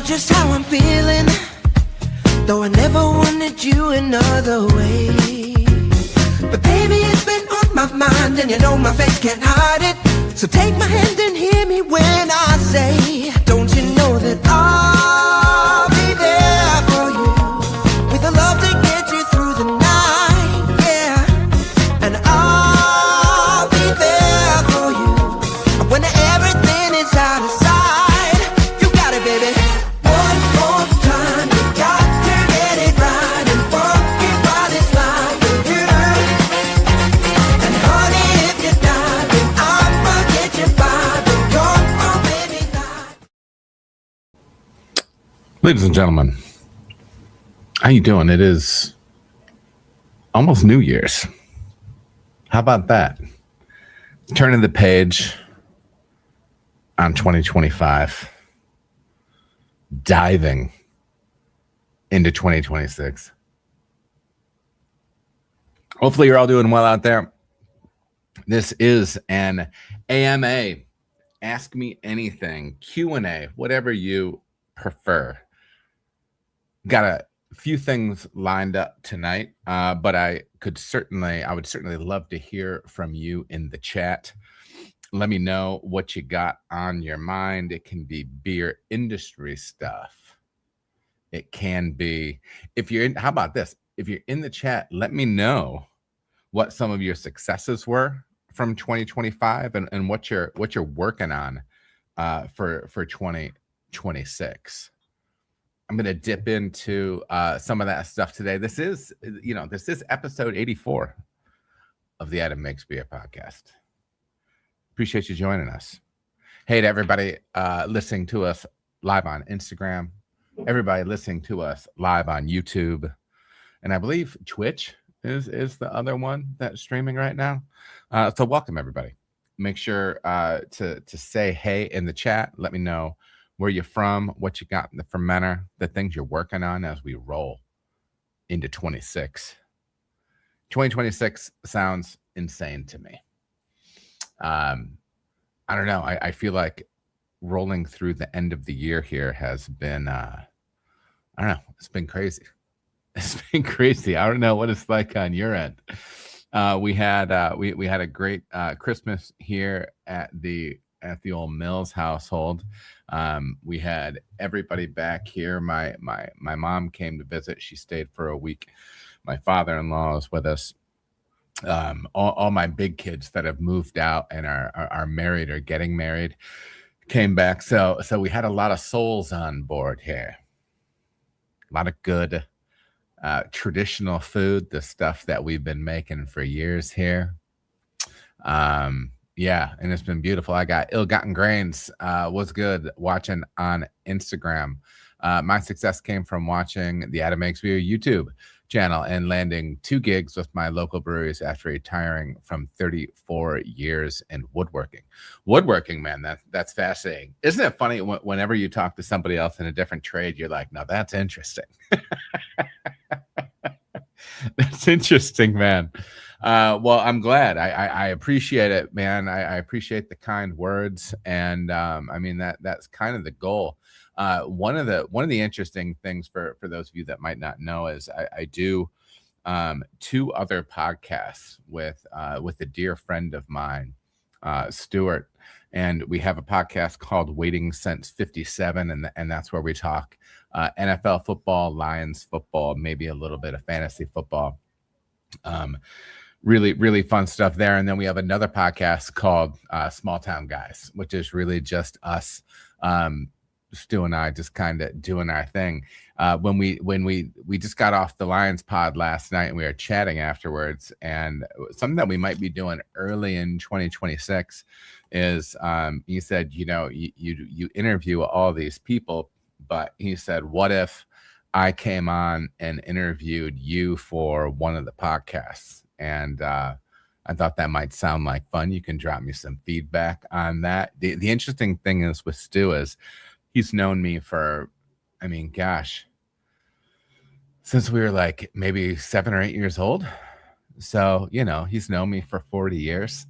just how I'm feeling, though I never wanted you another way. But baby, it's been on my mind, and you know my face can't hide it. So take my hand and hear me when I say, don't you know that I'll be there for you, with a love to get you through the night, yeah. And I'll be there for you when everything is out of sight. You got it, baby. One more time, you got to get it right and work it right this life for you. And honey, if you die, then I'ma get you by. But come on, baby, die. Ladies and gentlemen, how you doing? It is almost New Year's. How about that? Turning the page on 2025, diving into 2026. Hopefully you're all doing well out there. This is an AMA, Ask Me Anything, Q&A, whatever you prefer. Got a few things lined up tonight, but I would certainly love to hear from you in the chat. Let me know what you got on your mind. It can be beer industry stuff. It can be, how about this? If you're in the chat, let me know what some of your successes were from 2025 and what you're working on for 2026. I'm going to dip into some of that stuff today. This is episode 84 of the Adam Makes Beer podcast. Appreciate you joining us. Hey to everybody listening to us live on Instagram, everybody listening to us live on YouTube, and I believe Twitch is the other one that's streaming right now. So welcome everybody. Make sure to say hey in the chat. Let me know where you're from, what you got in the fermenter, the things you're working on as we roll into 26. 2026 sounds insane to me. I don't know. I feel like rolling through the end of the year here has been, I don't know. It's been crazy. It's been crazy. I don't know what it's like on your end. We had a great Christmas here at the old Mills household. We had everybody back here. My mom came to visit. She stayed for a week. My father-in-law is with us. All my big kids that have moved out and are married or getting married came back. So we had a lot of souls on board here. A lot of good traditional food, the stuff that we've been making for years here. Yeah, and it's been beautiful. I got Ill-Gotten Grains. Was good watching on Instagram. My success came from watching the Adam Makes Beer YouTube channel and landing 2 gigs with my local breweries after retiring from 34 years in woodworking. Woodworking, man, that's fascinating. Isn't it funny whenever you talk to somebody else in a different trade, you're like, no, that's interesting. That's interesting, man. Well, I'm glad. I appreciate it, man. I appreciate the kind words, and I mean that's kind of the goal. One of the interesting things for those of you that might not know is I do 2 other podcasts with a dear friend of mine, Stuart, and we have a podcast called Waiting Since 57, and that's where we talk NFL football, Lions football, maybe a little bit of fantasy football. Really, really fun stuff there. And then we have another podcast called Small Town Guys, which is really just us, Stu and I, just kind of doing our thing. When we just got off the Lions pod last night and we were chatting afterwards, and something that we might be doing early in 2026 is he said, you interview all these people, but he said, what if I came on and interviewed you for one of the podcasts? And I thought that might sound like fun. You can drop me some feedback on that. The interesting thing is with Stu is he's known me for, I mean, gosh, since we were like maybe 7 or 8 years old. So, he's known me for 40 years.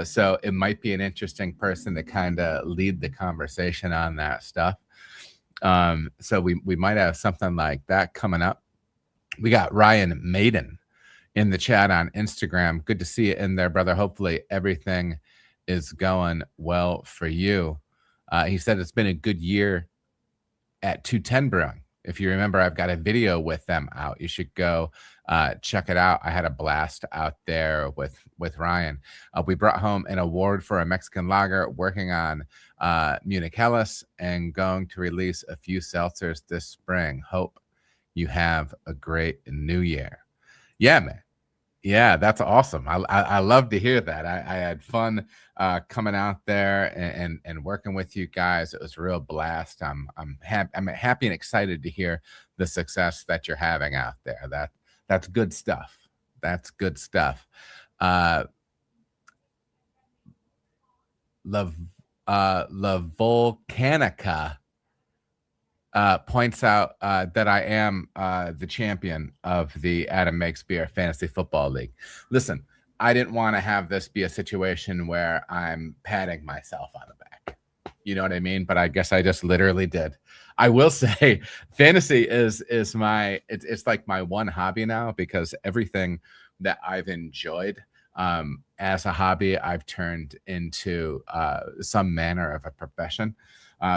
So it might be an interesting person to kind of lead the conversation on that stuff. So we might have something like that coming up. We got Ryan Maiden in the chat on Instagram. Good to see you in there, brother. Hopefully everything is going well for you. He said it's been a good year at 210 Brewing. If you remember, I've got a video with them out. You should go check it out. I had a blast out there with Ryan. We brought home an award for a Mexican lager, working on Munich Helles, and going to release a few seltzers this spring. Hope you have a great new year. Yeah, man. Yeah, that's awesome. I love to hear that. I had fun coming out there and working with you guys. It was a real blast. I'm happy and excited to hear the success that you're having out there. That's good stuff. That's good stuff. La Volcanica points out that I am the champion of the Adam Makes Beer Fantasy Football League. Listen, I didn't want to have this be a situation where I'm patting myself on the back. You know what I mean? But I guess I just literally did. I will say fantasy is my, it's like my one hobby now, because everything that I've enjoyed as a hobby, I've turned into some manner of a profession.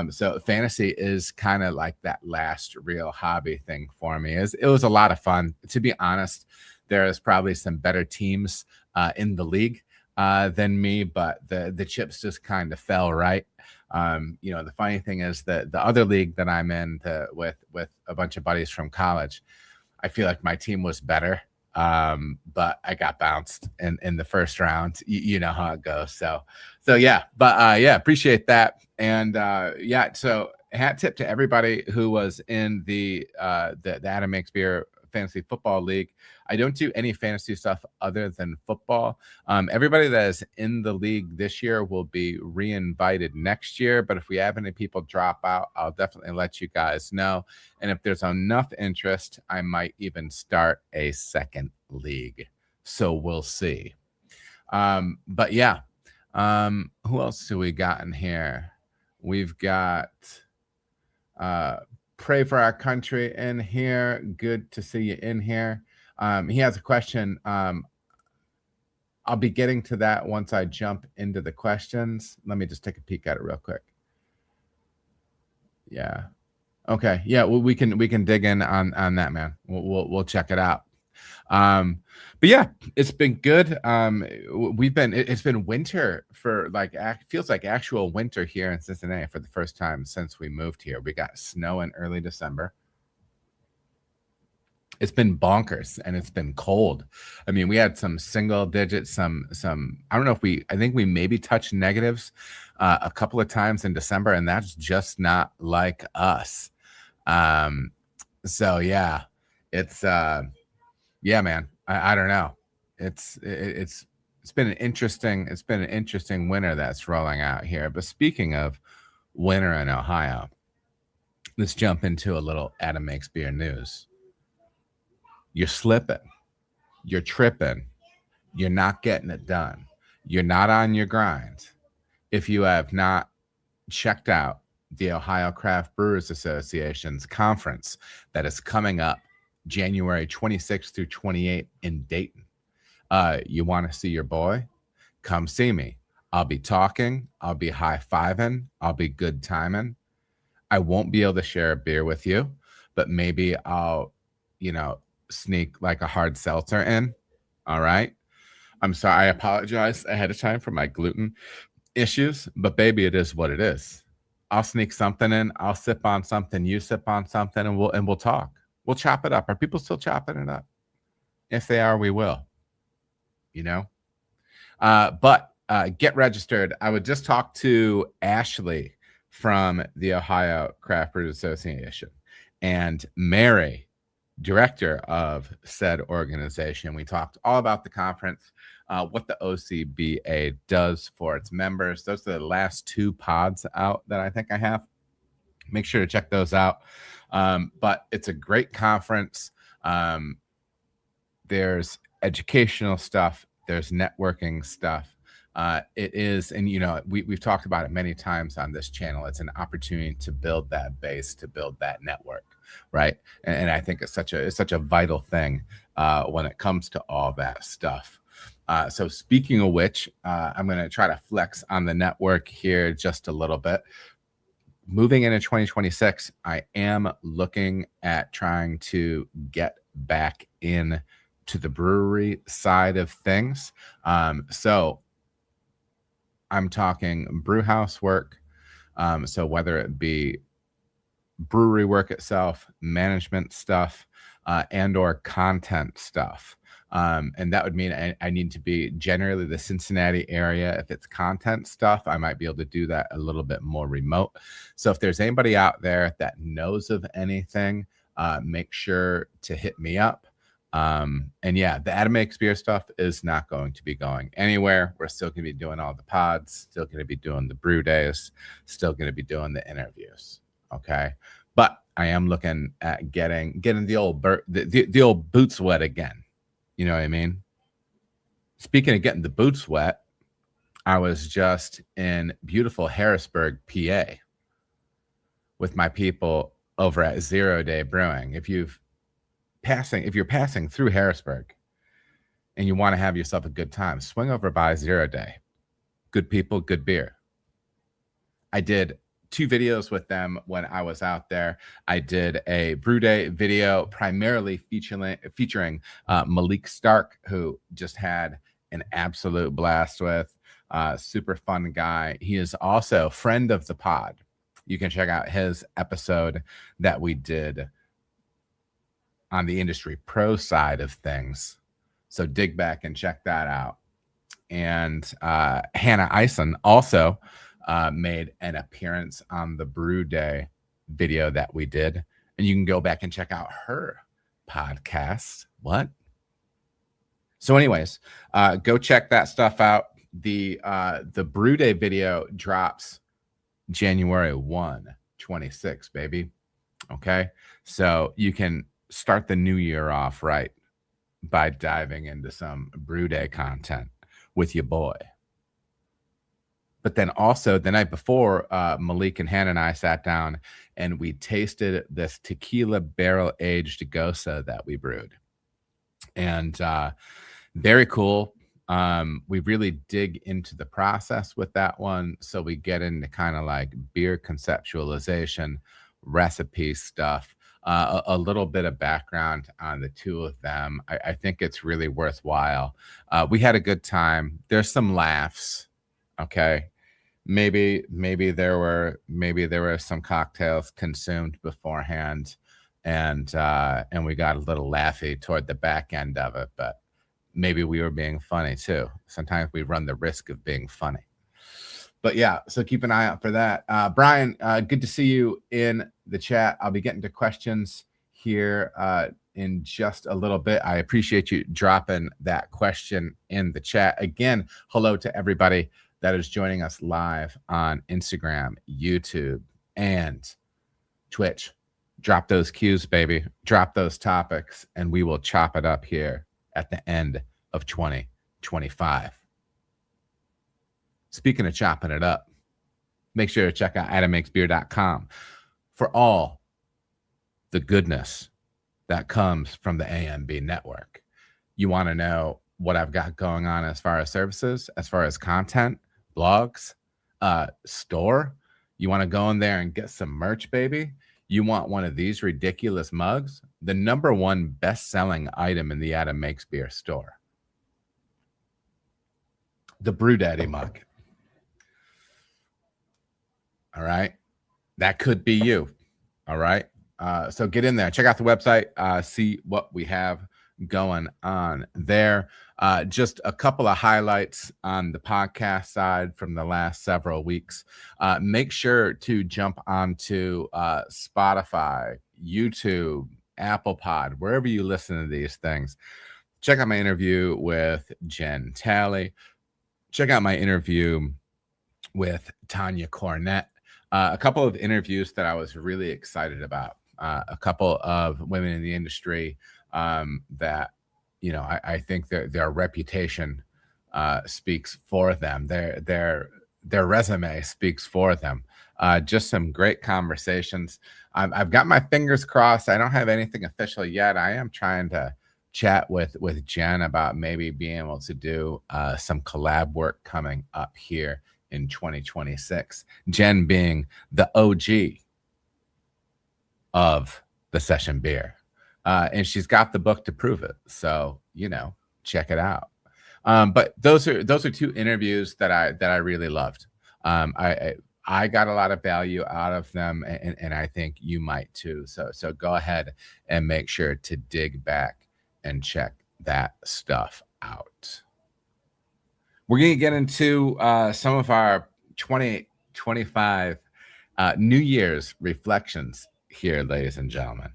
So fantasy is kind of like that last real hobby thing for me. It was a lot of fun. To be honest, there is probably some better teams in the league than me, but the chips just kind of fell right. The funny thing is that the other league that I'm in with a bunch of buddies from college, I feel like my team was better. But I got bounced in the first round. You know how it goes. So yeah, but yeah, appreciate that. And yeah, so hat tip to everybody who was in the Adam Makes Beer Fantasy Football League. I don't do any fantasy stuff other than football. Everybody that is in the league this year will be re-invited next year. But if we have any people drop out, I'll definitely let you guys know. And if there's enough interest, I might even start a second league. So we'll see. But yeah, who else do we got in here? We've got Pray for Our Country in here. Good to see you in here. He has a question. I'll be getting to that once I jump into the questions. Let me just take a peek at it real quick. Yeah. Okay. Yeah, well, we can dig in on that, man. We'll check it out. But yeah, it's been good. It's been winter for feels like actual winter here in Cincinnati for the first time since we moved here. We got snow in early December. It's been bonkers and it's been cold. I mean, we had some single digits, some I don't know if I think we maybe touched negatives a couple of times in December, and that's just not like us. So yeah, it's yeah, man. I don't know. It's been an interesting winter that's rolling out here. But speaking of winter in Ohio, let's jump into a little Adam Makes Beer news. You're slipping, you're tripping, you're not getting it done, you're not on your grind if you have not checked out the Ohio Craft Brewers Association's conference that is coming up January 26th through 28th in Dayton. You want to see your boy? Come see me. I'll be talking, I'll be high-fiving, I'll be good timing. I won't be able to share a beer with you, but maybe I'll, sneak like a hard seltzer in. All right. I'm sorry. I apologize ahead of time for my gluten issues, but baby, it is what it is. I'll sneak something in. I'll sip on something. You sip on something, and we'll talk. We'll chop it up. Are people still chopping it up? If they are, we will. But get registered. I would just talk to Ashley from the Ohio Craft Brewers Association and Mary, director of said organization. We talked all about the conference, what the OCBA does for its members. Those are the last two pods out that I think I have. Make sure to check those out. But it's a great conference. There's educational stuff. There's networking stuff. It is, and we've talked about it many times on this channel. It's an opportunity to build that base, to build that network, right? And I think it's such a vital thing when it comes to all that stuff. So speaking of which, I'm going to try to flex on the network here just a little bit. Moving into 2026, I am looking at trying to get back in to the brewery side of things. So I'm talking brewhouse work. So whether it be brewery work itself, management stuff, and or content stuff. And that would mean I need to be generally the Cincinnati area. If it's content stuff, I might be able to do that a little bit more remote. So if there's anybody out there that knows of anything, make sure to hit me up. And yeah, the Adam Makes Beer stuff is not going to be going anywhere. We're still going to be doing all the pods, still going to be doing the brew days, still going to be doing the interviews. Okay. But I am looking at getting the old boots wet again. You know what I mean? Speaking of getting the boots wet, I was just in beautiful Harrisburg, PA with my people over at 0 Day Brewing. If you're passing through Harrisburg and you want to have yourself a good time, swing over by 0 Day. Good people, good beer. I did 2 videos with them when I was out there. I did a brew day video primarily featuring Malik Stark, who just had an absolute blast with. Super fun guy. He is also a friend of the pod. You can check out his episode that we did on the industry pro side of things. So dig back and check that out. And Hannah Eisen also made an appearance on the brew day video that we did. And you can go back and check out her podcast. What? So anyways, go check that stuff out. The brew day video drops January 1, 26, baby. Okay. So you can start the new year off right by diving into some brew day content with your boy. But then also the night before, Malik and Hannah and I sat down and we tasted this tequila barrel aged Gosa that we brewed. And very cool. We really dig into the process with that one. So we get into kind of like beer conceptualization, recipe stuff, a little bit of background on the two of them. I think it's really worthwhile. We had a good time. There's some laughs. Okay. Maybe there were some cocktails consumed beforehand, and we got a little laughy toward the back end of it, but maybe we were being funny too. Sometimes we run the risk of being funny. But yeah, so keep an eye out for that. Brian, good to see you in the chat. I'll be getting to questions here in just a little bit. I appreciate you dropping that question in the chat. Again, hello to everybody that is joining us live on Instagram, YouTube, and Twitch. Drop those cues, baby. Drop those topics, and we will chop it up here at the end of 2025. Speaking of chopping it up, make sure to check out adammakesbeer.com for all the goodness that comes from the AMB network. You want to know what I've got going on as far as services, as far as content, blogs, store. You want to go in there and get some merch, baby. You want one of these ridiculous mugs, the #1 best-selling item in the Adam Makes Beer store, the Brew Daddy mug. All right. That could be you. All right. So get in there, check out the website, see what we have going on there. Just a couple of highlights on the podcast side from the last several weeks. Make sure to jump onto Spotify, YouTube, Apple Pod, wherever you listen to these things. Check out my interview with Jen Talley. Check out my interview with Tanya Cornett. A couple of interviews that I was really excited about. A couple of women in the industry that, I think their reputation speaks for them. Their resume speaks for them. Just some great conversations. I've got my fingers crossed. I don't have anything official yet. I am trying to chat with Jen about maybe being able to do some collab work coming up here in 2026. Jen being the OG of the session beer. And she's got the book to prove it. So, check it out. But those are 2 interviews that I really loved. I got a lot of value out of them, and I think you might too. So go ahead and make sure to dig back and check that stuff out. We're going to get into some of our 2025 New Year's reflections here, ladies and gentlemen.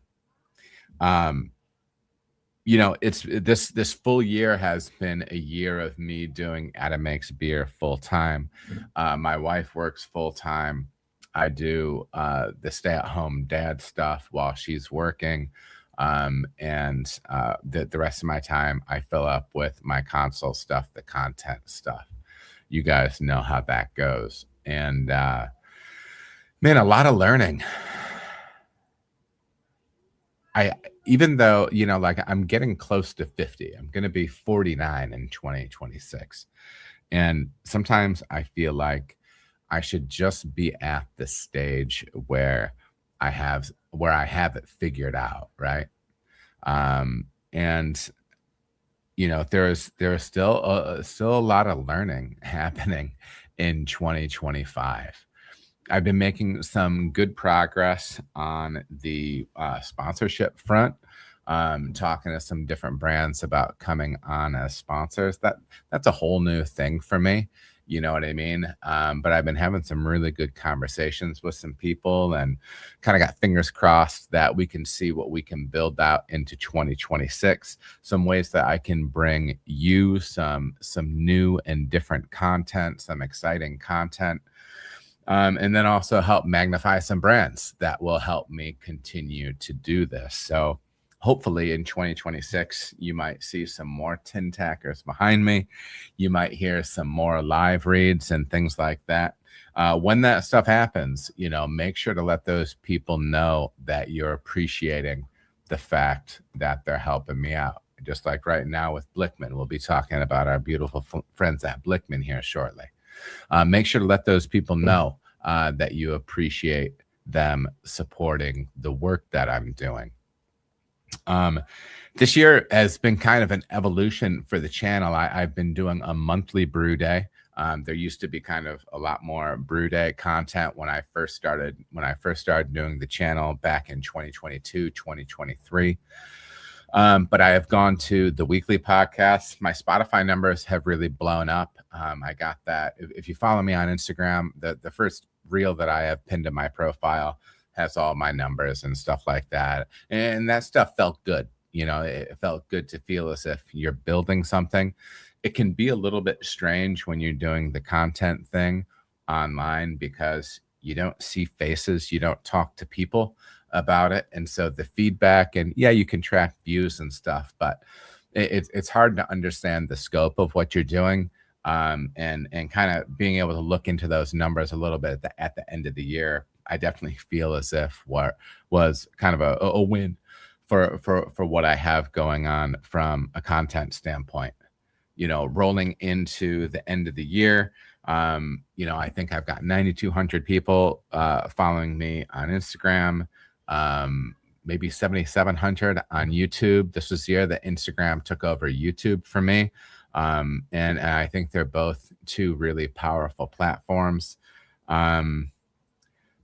It's this full year has been a year of me doing Adam Makes Beer full time. My wife works full time. I do the stay-at-home dad stuff while she's working. And the rest of my time I fill up with my console stuff, the content stuff. You guys know how that goes. And man, a lot of learning. Even though, I'm getting close to 50, I'm going to be 49 in 2026. And sometimes I feel like I should just be at the stage where I have it figured out. Right. And there is still a lot of learning happening in 2025. I've been making some good progress on the sponsorship front, talking to some different brands about coming on as sponsors. That's a whole new thing for me. You know what I mean? But I've been having some really good conversations with some people and kind of got fingers crossed that we can see what we can build out into 2026. Some ways that I can bring you some new and different content, some exciting content. And then also help magnify some brands that will help me continue to do this. So hopefully in 2026, you might see some more tin tackers behind me. You might hear some more live reads and things like that. When that stuff happens, make sure to let those people know that you're appreciating the fact that they're helping me out. Just like right now with Blickman, we'll be talking about our beautiful friends at Blickman here shortly. Make sure to let those people know that you appreciate them supporting the work that I'm doing. This year has been kind of an evolution for the channel. I've been doing a monthly brew day. There used to be kind of a lot more brew day content when I first started doing the channel back in 2022, 2023. But I have gone to the weekly podcast. My Spotify numbers have really blown up. I got that. If you follow me on Instagram, the first reel that I have pinned to my profile has all my numbers and stuff like that. And that stuff felt good. It felt good to feel as if you're building something. It can be a little bit strange when you're doing the content thing online because you don't see faces, you don't talk to people about it. And so the feedback, and you can track views and stuff, but it's hard to understand the scope of what you're doing. And kind of being able to look into those numbers a little bit at the end of the year, I definitely feel as if what was kind of a win for what I have going on from a content standpoint. Rolling into the end of the year, I think I've got 9,200 people following me on Instagram, maybe 7,700 on YouTube. This was the year that Instagram took over YouTube for me. And I think they're both 2 really powerful platforms.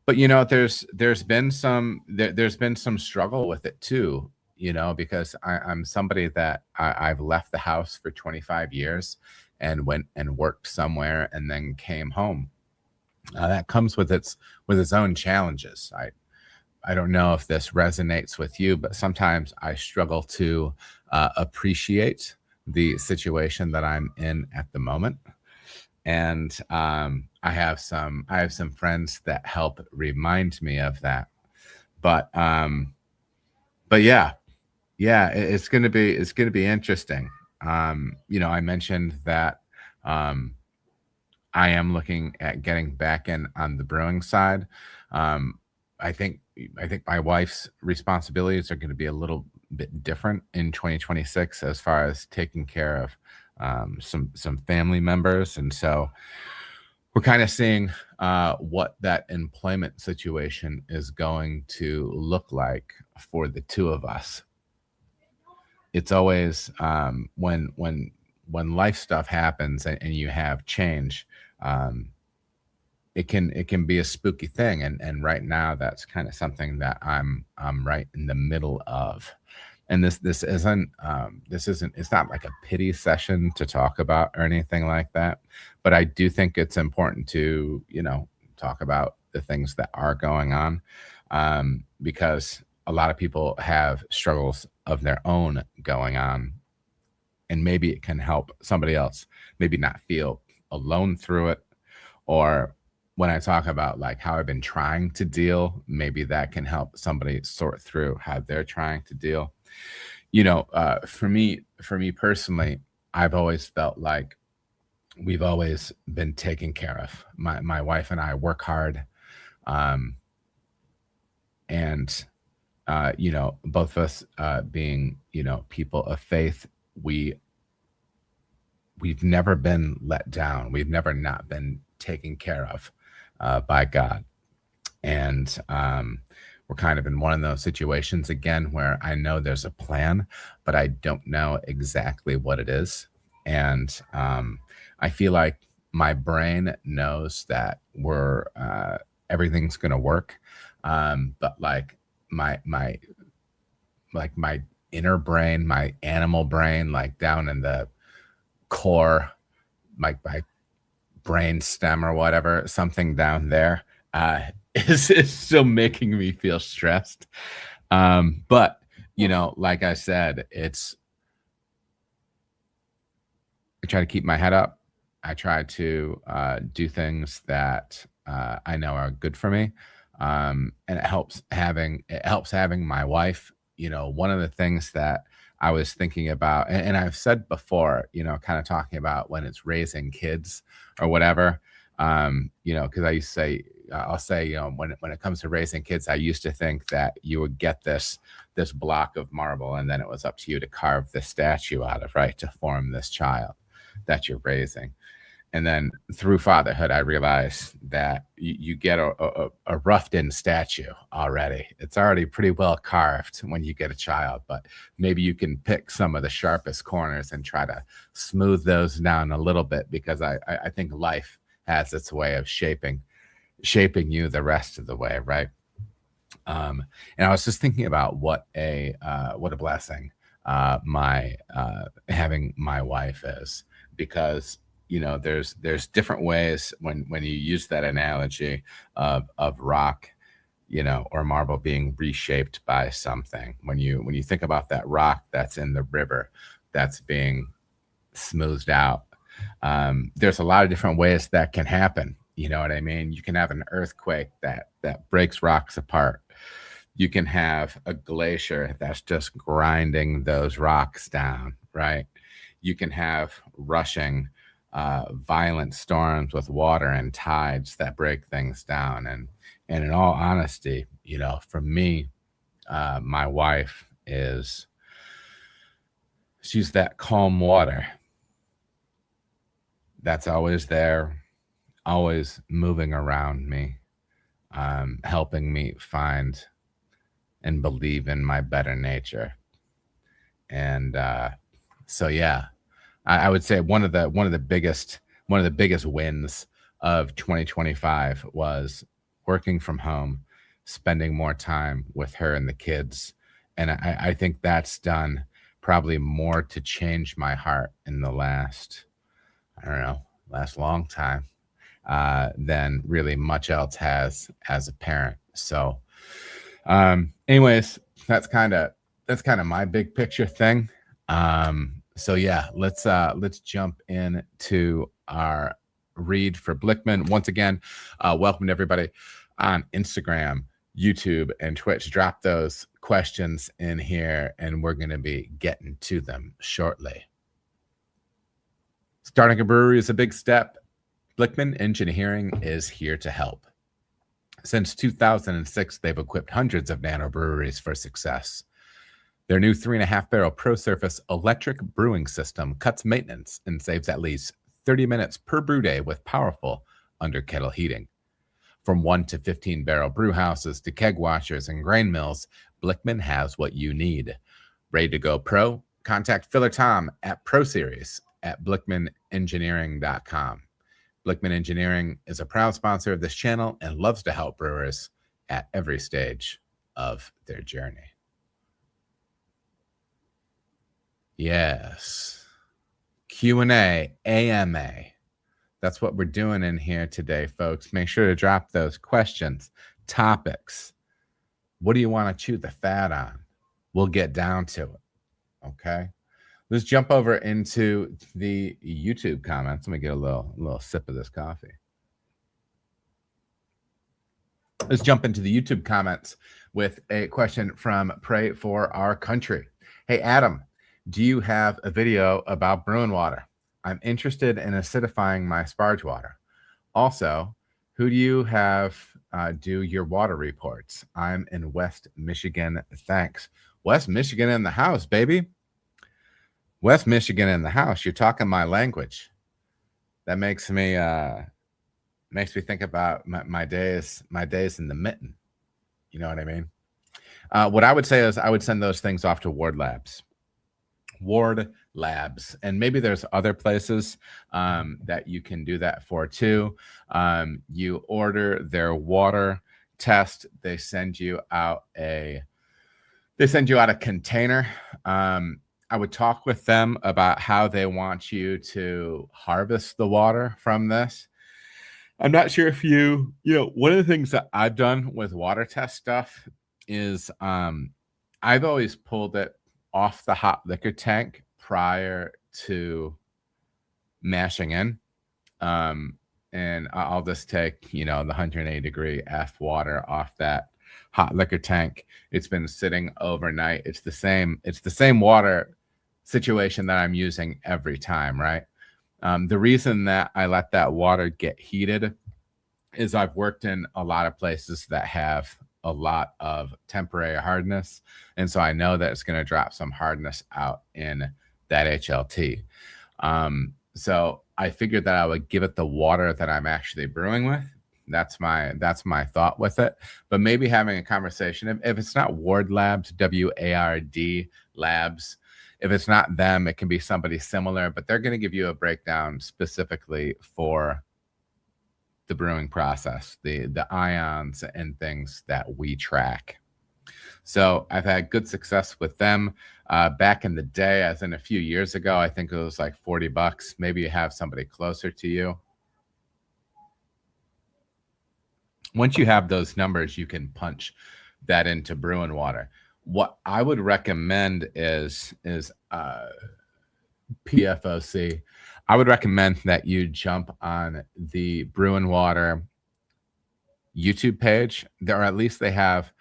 But there's been some struggle with it too, because I'm somebody that I've left the house for 25 years and went and worked somewhere and then came home. That comes with its own challenges. I don't know if this resonates with you, but sometimes I struggle to appreciate the situation that I'm in at the moment. And I have some friends that help remind me of that. But it's gonna be interesting. I mentioned that I am looking at getting back in on the brewing side. Um, I think my wife's responsibilities are going to be a little bit different in 2026 as far as taking care of some family members, and so we're kind of seeing what that employment situation is going to look like for the two of us. It's always when life stuff happens and you have change. Um, it can be a spooky thing, and right now that's kind of something that I'm right in the middle of. And this isn't it's not like a pity session to talk about or anything like that, but I do think it's important to talk about the things that are going on, because a lot of people have struggles of their own going on, and maybe it can help somebody else maybe not feel alone through it. Or when I talk about like how I've been trying to deal, maybe that can help somebody sort through how they're trying to deal. For me personally, I've always felt like we've always been taken care of. My wife and I work hard, um, and both of us being people of faith, we've never been let down. We've never not been taken care of by God. And we're kind of in one of those situations again where I know there's a plan, but I don't know exactly what it is. And I feel like my brain knows that we're everything's going to work, but my inner brain, my animal brain, like down in the core, my brain stem or whatever, something down there is still making me feel stressed. But like I said, I try to keep my head up. I try to do things that I know are good for me, and it helps having my wife. One of the things that I was thinking about, and I've said before, kind of talking about when it's raising kids or whatever, because I used to say, I'll say, when it comes to raising kids, I used to think that you would get this block of marble, and then it was up to you to carve the statue out of, right, to form this child that you're raising. And then through fatherhood, I realized that you get a roughed-in statue already. It's already pretty well carved when you get a child, but maybe you can pick some of the sharpest corners and try to smooth those down a little bit, because I think life has its way of shaping you the rest of the way, right? And I was just thinking about what a blessing my having my wife is, because there's different ways when you use that analogy of rock, or marble being reshaped by something. When you think about that rock that's in the river that's being smoothed out, there's a lot of different ways that can happen. You know what I mean? You can have an earthquake that breaks rocks apart. You can have a glacier that's just grinding those rocks down, right? You can have rushing violent storms with water and tides that break things down. And in all honesty, for me, my wife she's that calm water that's always there, always moving around me, helping me find and believe in my better nature. And so yeah, I would say one of the biggest wins of 2025 was working from home, spending more time with her and the kids. And I think that's done probably more to change my heart in the last long time than really much else has as a parent. So anyways, that's kind of my big picture thing. So yeah, let's jump into our read for Blickman. Once again, welcome to everybody on Instagram, YouTube, and Twitch. Drop those questions in here, and we're going to be getting to them shortly. Starting a brewery is a big step. Blickman Engineering is here to help. Since 2006, they've equipped hundreds of nano breweries for success. Their new 3.5 barrel Pro Surface electric brewing system cuts maintenance and saves at least 30 minutes per brew day with powerful under kettle heating. From 1 to 15 barrel brew houses to keg washers and grain mills, Blickman has what you need. Ready to go pro? Contact Filler Tom at Pro Series at blickmanengineering.com. Blickman Engineering is a proud sponsor of this channel and loves to help brewers at every stage of their journey. Yes. Q&A, AMA. That's what we're doing in here today, folks. Make sure to drop those questions, topics. What do you want to chew the fat on? We'll get down to it. Okay. Let's jump over into the YouTube comments. Let me get a little sip of this coffee. Let's jump into the YouTube comments with a question from Pray for Our Country. Hey, Adam, do you have a video about brewing water? I'm interested in acidifying my sparge water. Also, who do you have do your water reports? I'm in West Michigan. Thanks. West Michigan in the house, baby. West Michigan in the house. You're talking my language. That makes me think about my days in the mitten. You know what I mean? What I would say is I would send those things off to Ward Labs. Ward Labs, and maybe there's other places that you can do that for too. You order their water test. They send you out a container. I would talk with them about how they want you to harvest the water from this. I'm not sure if one of the things that I've done with water test stuff is I've always pulled it off the hot liquor tank prior to mashing in. And I'll just take, the 180 degree F water off that hot liquor tank. It's been sitting overnight. It's the same water situation that I'm using every time, right? The reason that I let that water get heated is I've worked in a lot of places that have a lot of temporary hardness. And so I know that it's going to drop some hardness out in that HLT. So I figured that I would give it the water that I'm actually brewing with. That's my thought with it. But maybe having a conversation, if it's not Ward Labs, WARD Labs, if it's not them, it can be somebody similar, but they're going to give you a breakdown specifically for the brewing process, the ions and things that we track. So I've had good success with them back in the day, as in a few years ago. I think it was like $40. Maybe you have somebody closer to you. Once you have those numbers, you can punch that into brewing water. What I would recommend is PFOC. I would recommend that you jump on the Brewing Water YouTube page, or at least they have,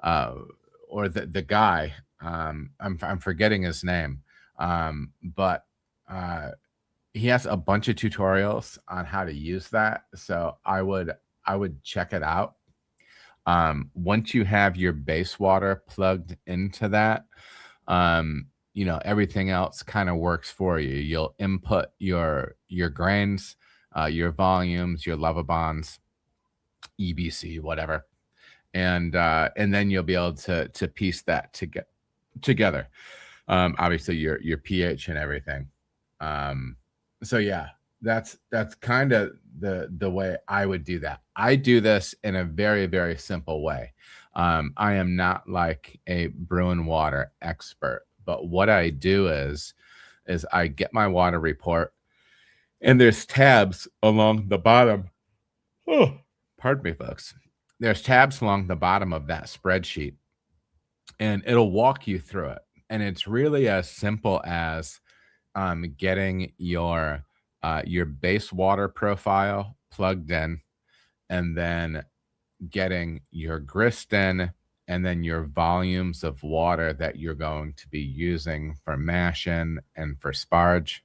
or the guy. I'm forgetting his name, but he has a bunch of tutorials on how to use that. So I would check it out. Once you have your base water plugged into that, everything else kind of works for you. You'll input your grains, your volumes, your Lovabonds, EBC, whatever, and then you'll be able to piece that together. Obviously, your pH and everything. So yeah, that's kind of the way I would do that. I do this in a very, very simple way. I am not like a brewing water expert, but what I do is I get my water report, and there's tabs along the bottom. Oh, pardon me, folks. There's tabs along the bottom of that spreadsheet, and it'll walk you through it. And it's really as simple as getting your base water profile plugged in, and then getting your grist in, and then your volumes of water that you're going to be using for mashing and for sparge.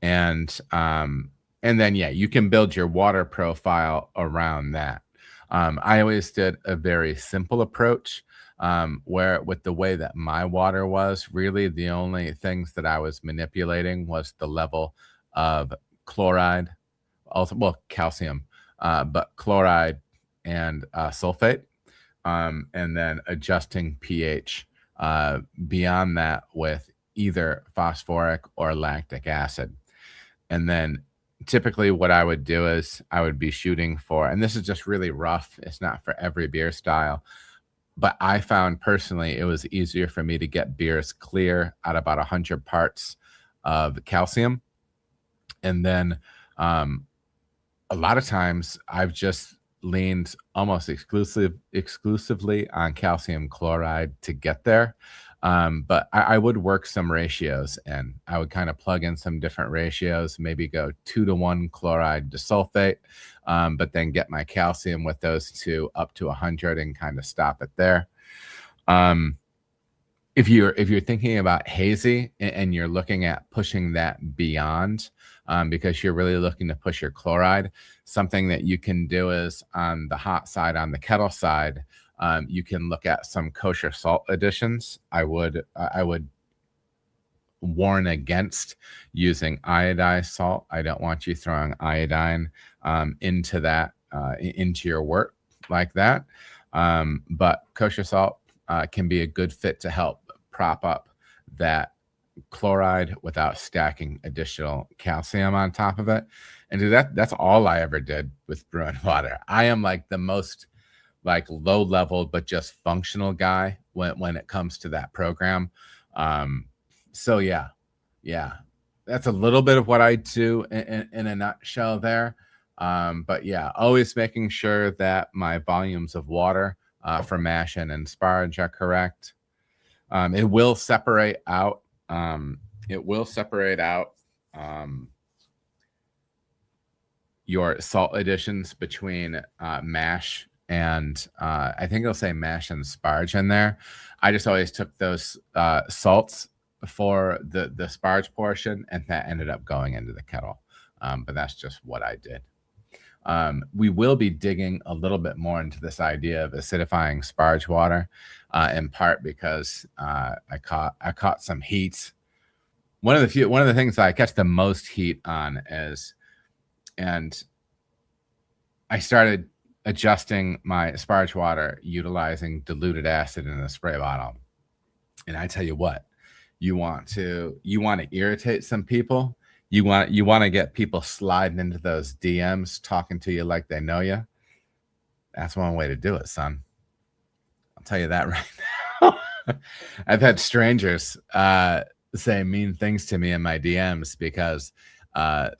And then, yeah, you can build your water profile around that. I always did a very simple approach, where with the way that my water was, really the only things that I was manipulating was the level of chloride, also, well, calcium, but chloride and sulfate, and then adjusting pH beyond that with either phosphoric or lactic acid. And then typically what I would do is I would be shooting for, and this is just really rough, it's not for every beer style, but I found personally it was easier for me to get beers clear at about 100 parts of calcium. And then a lot of times I've just leaned almost exclusively on calcium chloride to get there. But I would work some ratios, and I would kind of plug in some different ratios, maybe go 2-to-1 chloride to sulfate, but then get my calcium with those two up to 100 and kind of stop it there. If you're thinking about hazy and you're looking at pushing that beyond, because you're really looking to push your chloride, something that you can do is on the hot side, on the kettle side, you can look at some kosher salt additions. I would warn against using iodized salt. I don't want you throwing iodine into that into your work like that. But kosher salt can be a good fit to help prop up that chloride without stacking additional calcium on top of it. And that's all I ever did with brewing water. I am like the most like low level but just functional guy when it comes to that program. So yeah, that's a little bit of what I do in a nutshell there. But yeah, always making sure that my volumes of water for mash and sparge are correct. It will separate out. Your salt additions between mash and I think it'll say mash and sparge in there. I just always took those salts for the sparge portion, and that ended up going into the kettle. But that's just what I did. We will be digging a little bit more into this idea of acidifying sparge water, in part because I caught some heat. One of the things that I catch the most heat on is, and I started adjusting my sparge water utilizing diluted acid in a spray bottle. And I tell you what, you want to irritate some people. You want to get people sliding into those DMs, talking to you like they know you. That's one way to do it, son. I'll tell you that right now. I've had strangers say mean things to me in my DMs because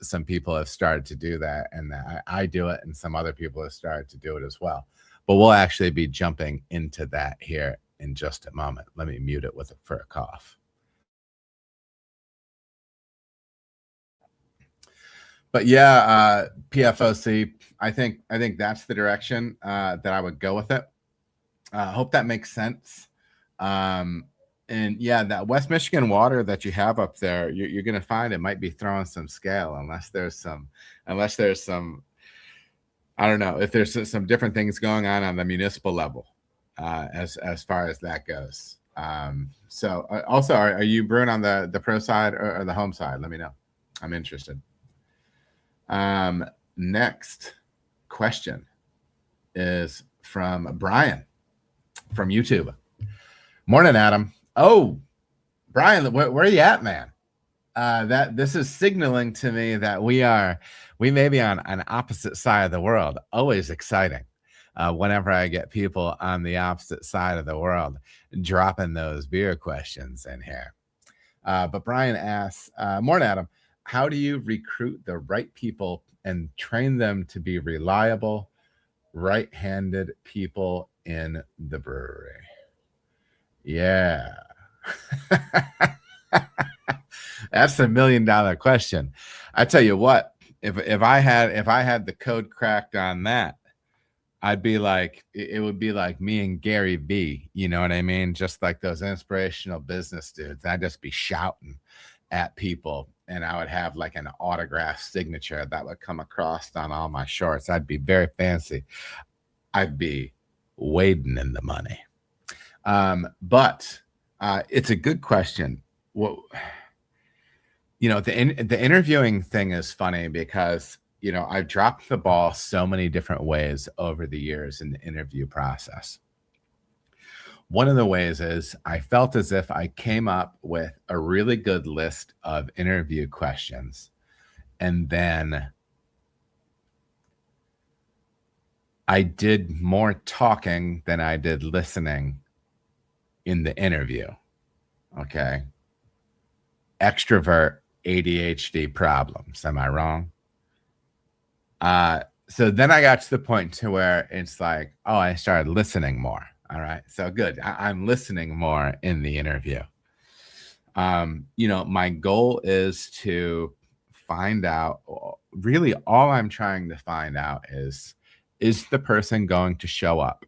some people have started to do that, and I do it, and some other people have started to do it as well. But we'll actually be jumping into that here in just a moment. Let me mute it for a cough. But yeah, PFOC, I think that's the direction that I would go with it. Hope that makes sense. And yeah, that West Michigan water that you have up there, you're going to find it might be throwing some scale unless there's some, I don't know, if there's some different things going on the municipal level as far as that goes. So also, are you brewing on the pro side or the home side? Let me know. I'm interested. Next question is from Brian from YouTube. Morning, Adam. Oh, Brian, where are you at, man? That this is signaling to me that we may be on an opposite side of the world. Always exciting. Whenever I get people on the opposite side of the world dropping those beer questions in here. But Brian asks, morning, Adam. How do you recruit the right people and train them to be reliable, right-handed people in the brewery? Yeah. That's the $1 million question. I tell you what, if I had the code cracked on that, I'd be like, it would be like me and Gary V, you know what I mean? Just like those inspirational business dudes. I'd just be shouting at people and I would have like an autograph signature that would come across on all my shorts. I'd be very fancy. I'd be wading in the money. But it's a good question. Well, the interviewing thing is funny because, I've dropped the ball so many different ways over the years in the interview process. One of the ways is I felt as if I came up with a really good list of interview questions, and then I did more talking than I did listening in the interview. Okay. Extrovert ADHD problems. Am I wrong? So then I got to the point to where it's like, oh, I started listening more. All right. So good. I'm listening more in the interview. My goal is to find out, really all I'm trying to find out is the person going to show up?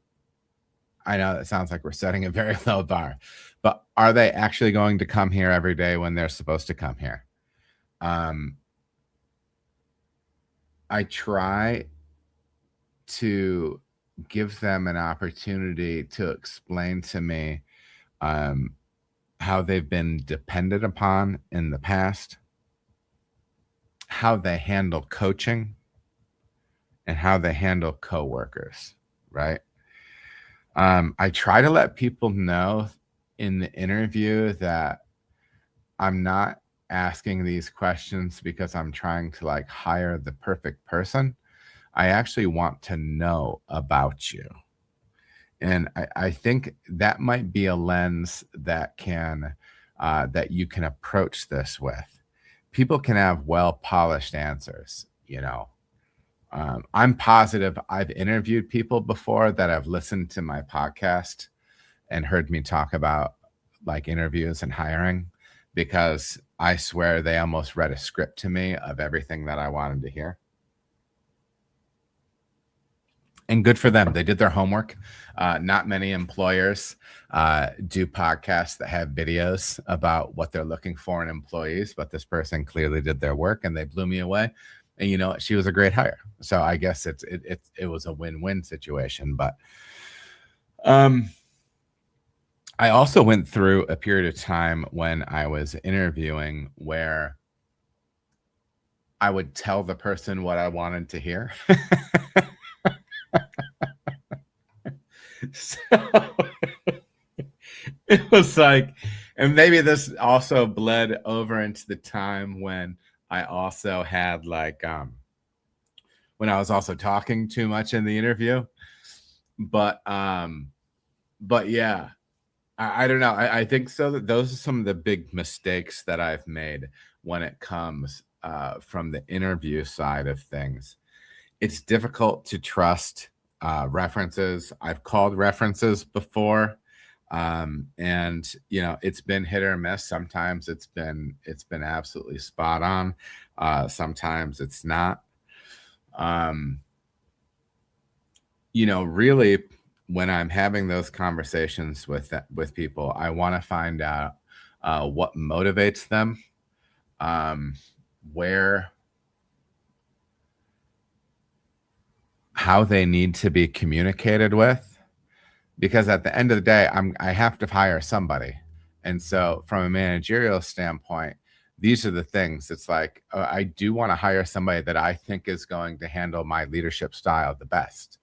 I know that sounds like we're setting a very low bar, but are they actually going to come here every day when they're supposed to come here? I try to give them an opportunity to explain to me how they've been depended upon in the past, how they handle coaching, and how they handle coworkers, right? I try to let people know in the interview that I'm not asking these questions because I'm trying to like hire the perfect person. I actually want to know about you. And I think that might be a lens that that you can approach this with. People can have well-polished answers, I'm positive I've interviewed people before that have listened to my podcast and heard me talk about like interviews and hiring, because I swear they almost read a script to me of everything that I wanted to hear. And good for them. They did their homework. Not many employers do podcasts that have videos about what they're looking for in employees, but this person clearly did their work and they blew me away. And she was a great hire. So I guess it was a win-win situation. But I also went through a period of time when I was interviewing where I would tell the person what I wanted to hear. So it was like, and maybe this also bled over into the time when I also had like, when I was also talking too much in the interview, but yeah, I don't know. I think so that those are some of the big mistakes that I've made when it comes from the interview side of things. It's difficult to trust references. I've called references before. And it's been hit or miss. Sometimes it's been absolutely spot on. Sometimes it's not. Really, when I'm having those conversations with people, I want to find out what motivates them, how they need to be communicated with, because at the end of the day, I have to hire somebody. And so from a managerial standpoint, these are the things. It's like, I do want to hire somebody that I think is going to handle my leadership style the best.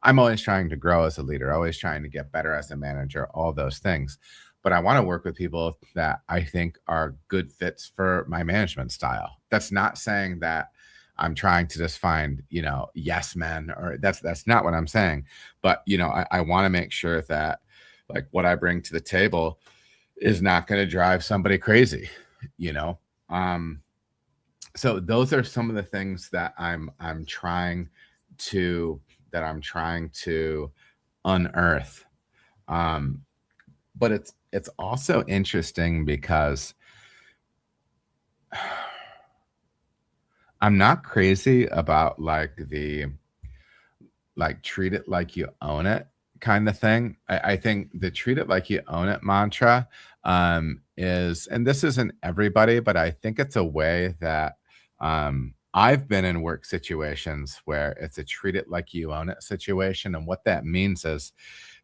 I'm always trying to grow as a leader, always trying to get better as a manager, all those things. But I want to work with people that I think are good fits for my management style. That's not saying that I'm trying to just find, yes men, or that's not what I'm saying. But, I want to make sure that like what I bring to the table is not going to drive somebody crazy, So those are some of the things that I'm trying to unearth. But it's also interesting because I'm not crazy about like the treat it like you own it kind of thing. I think the treat it like you own it mantra is, and this isn't everybody, but I think it's a way that I've been in work situations where it's a treat it like you own it situation. And what that means is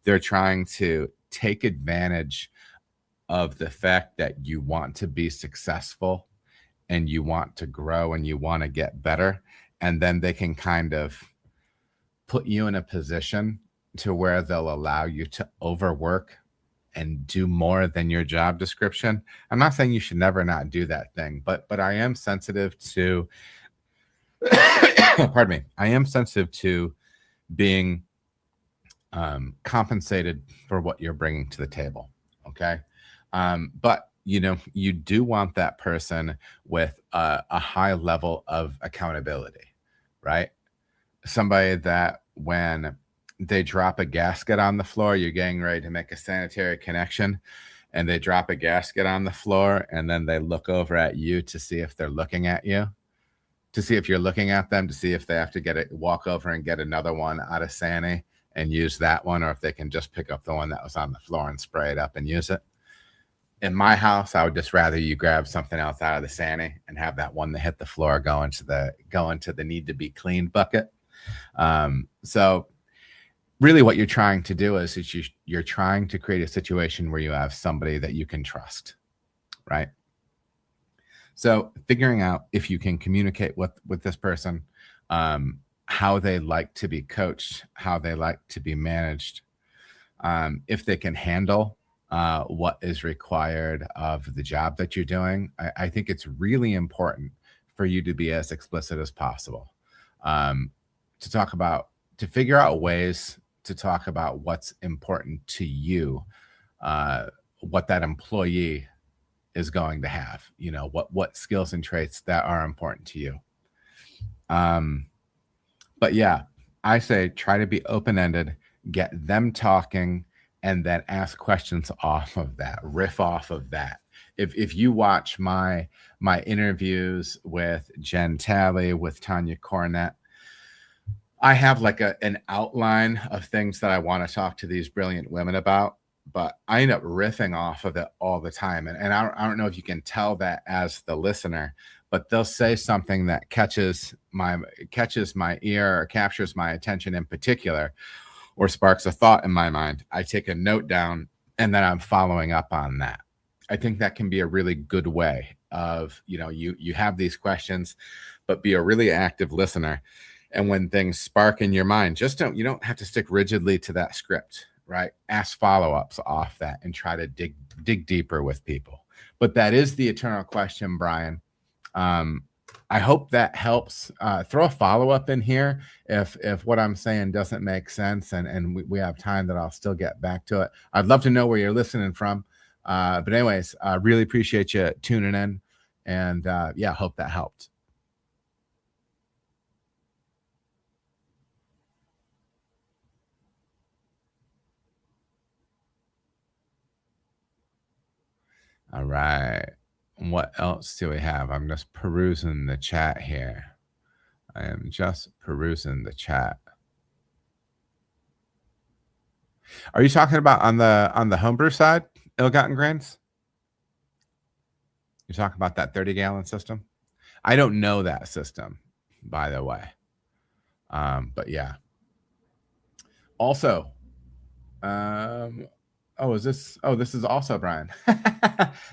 they're trying to take advantage of the fact that you want to be successful and you want to grow and you want to get better. And then they can kind of put you in a position to where they'll allow you to overwork and do more than your job description. I'm not saying you should never not do that thing, but I am sensitive to pardon me. I am sensitive to being compensated for what you're bringing to the table. Okay. But you do want that person with a high level of accountability, right? Somebody that when they drop a gasket on the floor, you're getting ready to make a sanitary connection, and they drop a gasket on the floor, and then they look over at you to see if they're looking at you, to see if you're looking at them, to see if they have to walk over and get another one out of Sani and use that one, or if they can just pick up the one that was on the floor and spray it up and use it. In my house, I would just rather you grab something else out of the Sani and have that one that hit the floor go into the need to be cleaned bucket. So really what you're trying to do is you're trying to create a situation where you have somebody that you can trust, right? So figuring out if you can communicate with this person, how they like to be coached, how they like to be managed, if they can handle what is required of the job that you're doing. I think it's really important for you to be as explicit as possible, to figure out ways to talk about what's important to you, what that employee is going to have, what skills and traits that are important to you. But yeah, I say try to be open-ended, get them talking, and then ask questions off of that, riff off of that. If you watch my interviews with Jen Talley, with Tanya Cornett, I have like an outline of things that I want to talk to these brilliant women about, but I end up riffing off of it all the time. And I don't know if you can tell that as the listener, but they'll say something that catches my ear or captures my attention in particular, or sparks a thought in my mind. I take a note down and then I'm following up on that. I think that can be a really good way of, you have these questions, but be a really active listener. And when things spark in your mind, you don't have to stick rigidly to that script, right? Ask follow-ups off that and try to dig deeper with people. But that is the eternal question, Brian. I hope that helps. Throw a follow-up in here if what I'm saying doesn't make sense, and we have time that I'll still get back to it. I'd love to know where you're listening from. But anyways, I really appreciate you tuning in, and yeah, hope that helped. All right. What else do we have? I'm just perusing the chat here. I am just perusing the chat. Are you talking about on the homebrew side, ill-gotten grains? You're talking about that 30-gallon system? I don't know that system, by the way. But yeah. Also, this is also Brian.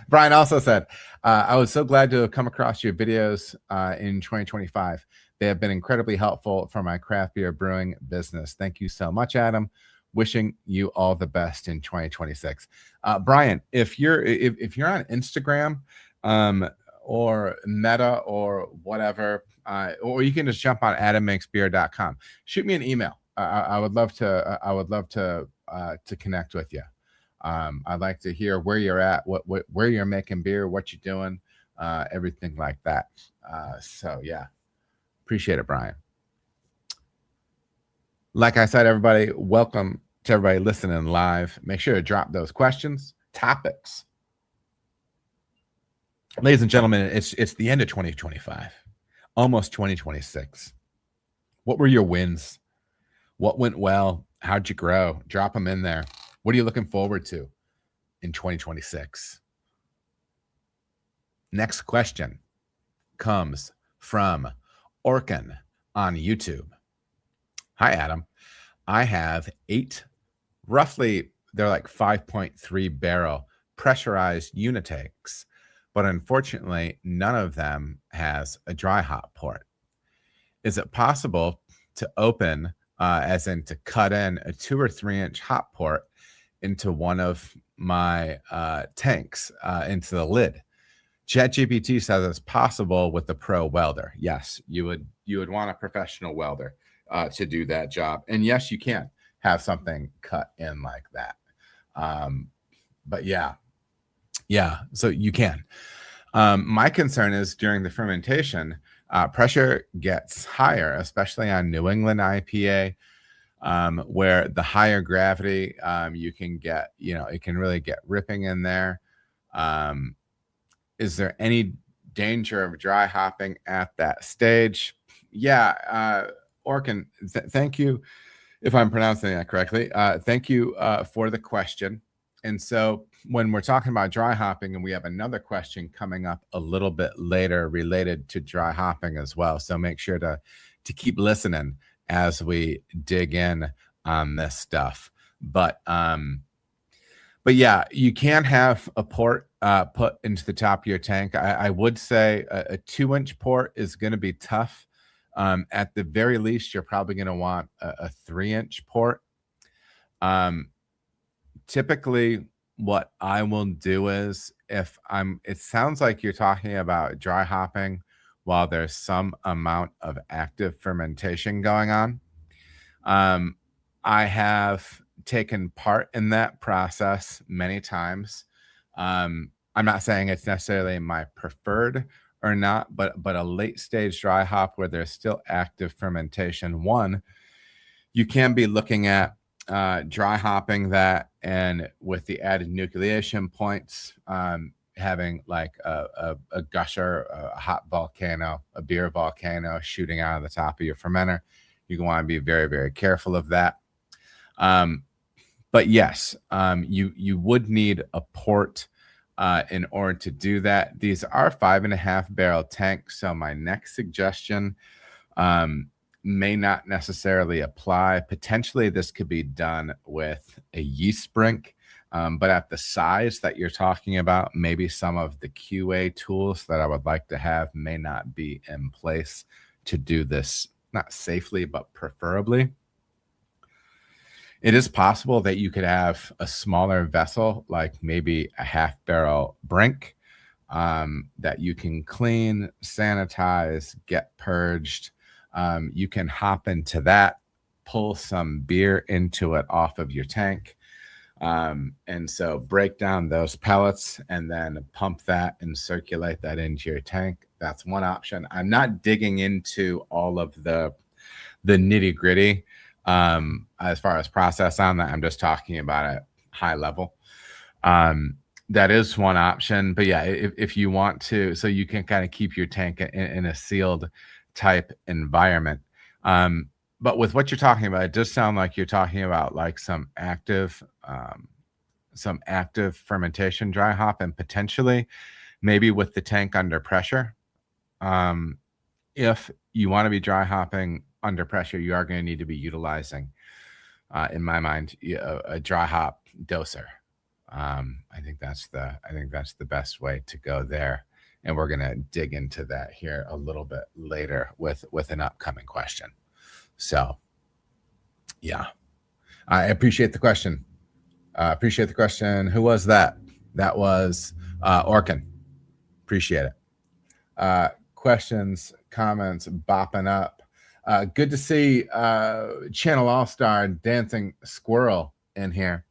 Brian also said, I was so glad to have come across your videos in 2025. They have been incredibly helpful for my craft beer brewing business. Thank you so much, Adam. Wishing you all the best in 2026. Brian, if you're on Instagram or Meta or whatever, or you can just jump on adammakesbeer.com. Shoot me an email. I would love to connect with you. I'd like to hear where you're at, where you're making beer, what you're doing, everything like that. So yeah, appreciate it, Brian. Like I said, everybody, welcome to everybody listening live. Make sure to drop those questions, topics. Ladies and gentlemen, it's the end of 2025, almost 2026. What were your wins? What went well? How'd you grow? Drop them in there. What are you looking forward to in 2026? Next question comes from Orkin on YouTube. Hi, Adam. I have 8, roughly, they're like 5.3 barrel pressurized Unitanks, but unfortunately, none of them has a dry hop port. Is it possible to open, as in to cut in a 2 or 3 inch hop port into one of my tanks, into the lid? ChatGPT says it's possible with the pro welder. Yes, you would want a professional welder to do that job. And yes, you can have something cut in like that. But yeah, so you can. My concern is during the fermentation, pressure gets higher, especially on New England IPA, where the higher gravity, you can get, it can really get ripping in there. Is there any danger of dry hopping at that stage? Yeah, Orkin, thank you, if I'm pronouncing that correctly. Thank you for the question. And so when we're talking about dry hopping, and we have another question coming up a little bit later related to dry hopping as well. So make sure to keep listening as we dig in on this stuff. But yeah, you can have a port put into the top of your tank. I would say a 2 inch port is going to be tough. At the very least, you're probably going to want a 3 inch port. Typically, what I will do is, it sounds like you're talking about dry hopping while there's some amount of active fermentation going on. I have taken part in that process many times. I'm not saying it's necessarily my preferred or not, but a late stage dry hop where there's still active fermentation. One, you can be looking at dry hopping that, and with the added nucleation points, having like a gusher, a hot volcano, a beer volcano shooting out of the top of your fermenter. You want to be very, very careful of that. But yes, you would need a port in order to do that. These are 5.5 barrel tanks, so my next suggestion may not necessarily apply. Potentially, this could be done with a yeast brink, but at the size that you're talking about, maybe some of the QA tools that I would like to have may not be in place to do this, not safely, but preferably. It is possible that you could have a smaller vessel, like maybe a 1/2 barrel brink, that you can clean, sanitize, get purged. You can hop into that, pull some beer into it off of your tank. And so break down those pellets and then pump that and circulate that into your tank. That's one option. I'm not digging into all of the nitty gritty as far as process on that. I'm just talking about it high level. That is one option. But yeah, if you want to, so you can kind of keep your tank in a sealed type environment. But with what you're talking about, it does sound like you're talking about like some active fermentation dry hop, and potentially maybe with the tank under pressure. If you want to be dry hopping under pressure, you are going to need to be utilizing, in my mind, a dry hop doser. I think that's the best way to go there. And we're going to dig into that here a little bit later with an upcoming question. So, yeah, I appreciate the question. Who was that? That was Orkin. Appreciate it. Questions, comments, bopping up. Good to see Channel All-Star Dancing Squirrel in here.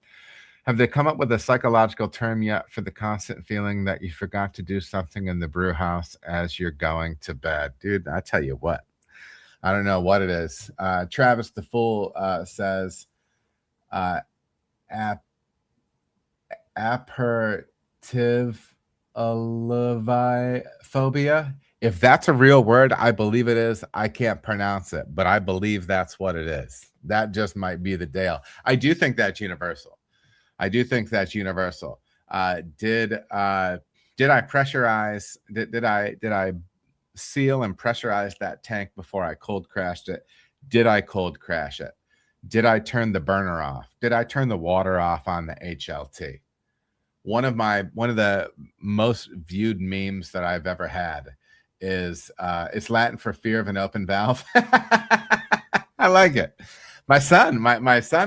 Have they come up with a psychological term yet for the constant feeling that you forgot to do something in the brew house as you're going to bed? Dude, I tell you what, I don't know what it is. Travis the Fool says aperitif phobia. If that's a real word, I believe it is. I can't pronounce it, but I believe that's what it is. That just might be the deal. I do think that's universal. Did Did I pressurize? Did I seal and pressurize that tank before I cold crashed it? Did I cold crash it? Did I turn the burner off? Did I turn the water off on the HLT? One of the most viewed memes that I've ever had is it's Latin for fear of an open valve. I like it. My son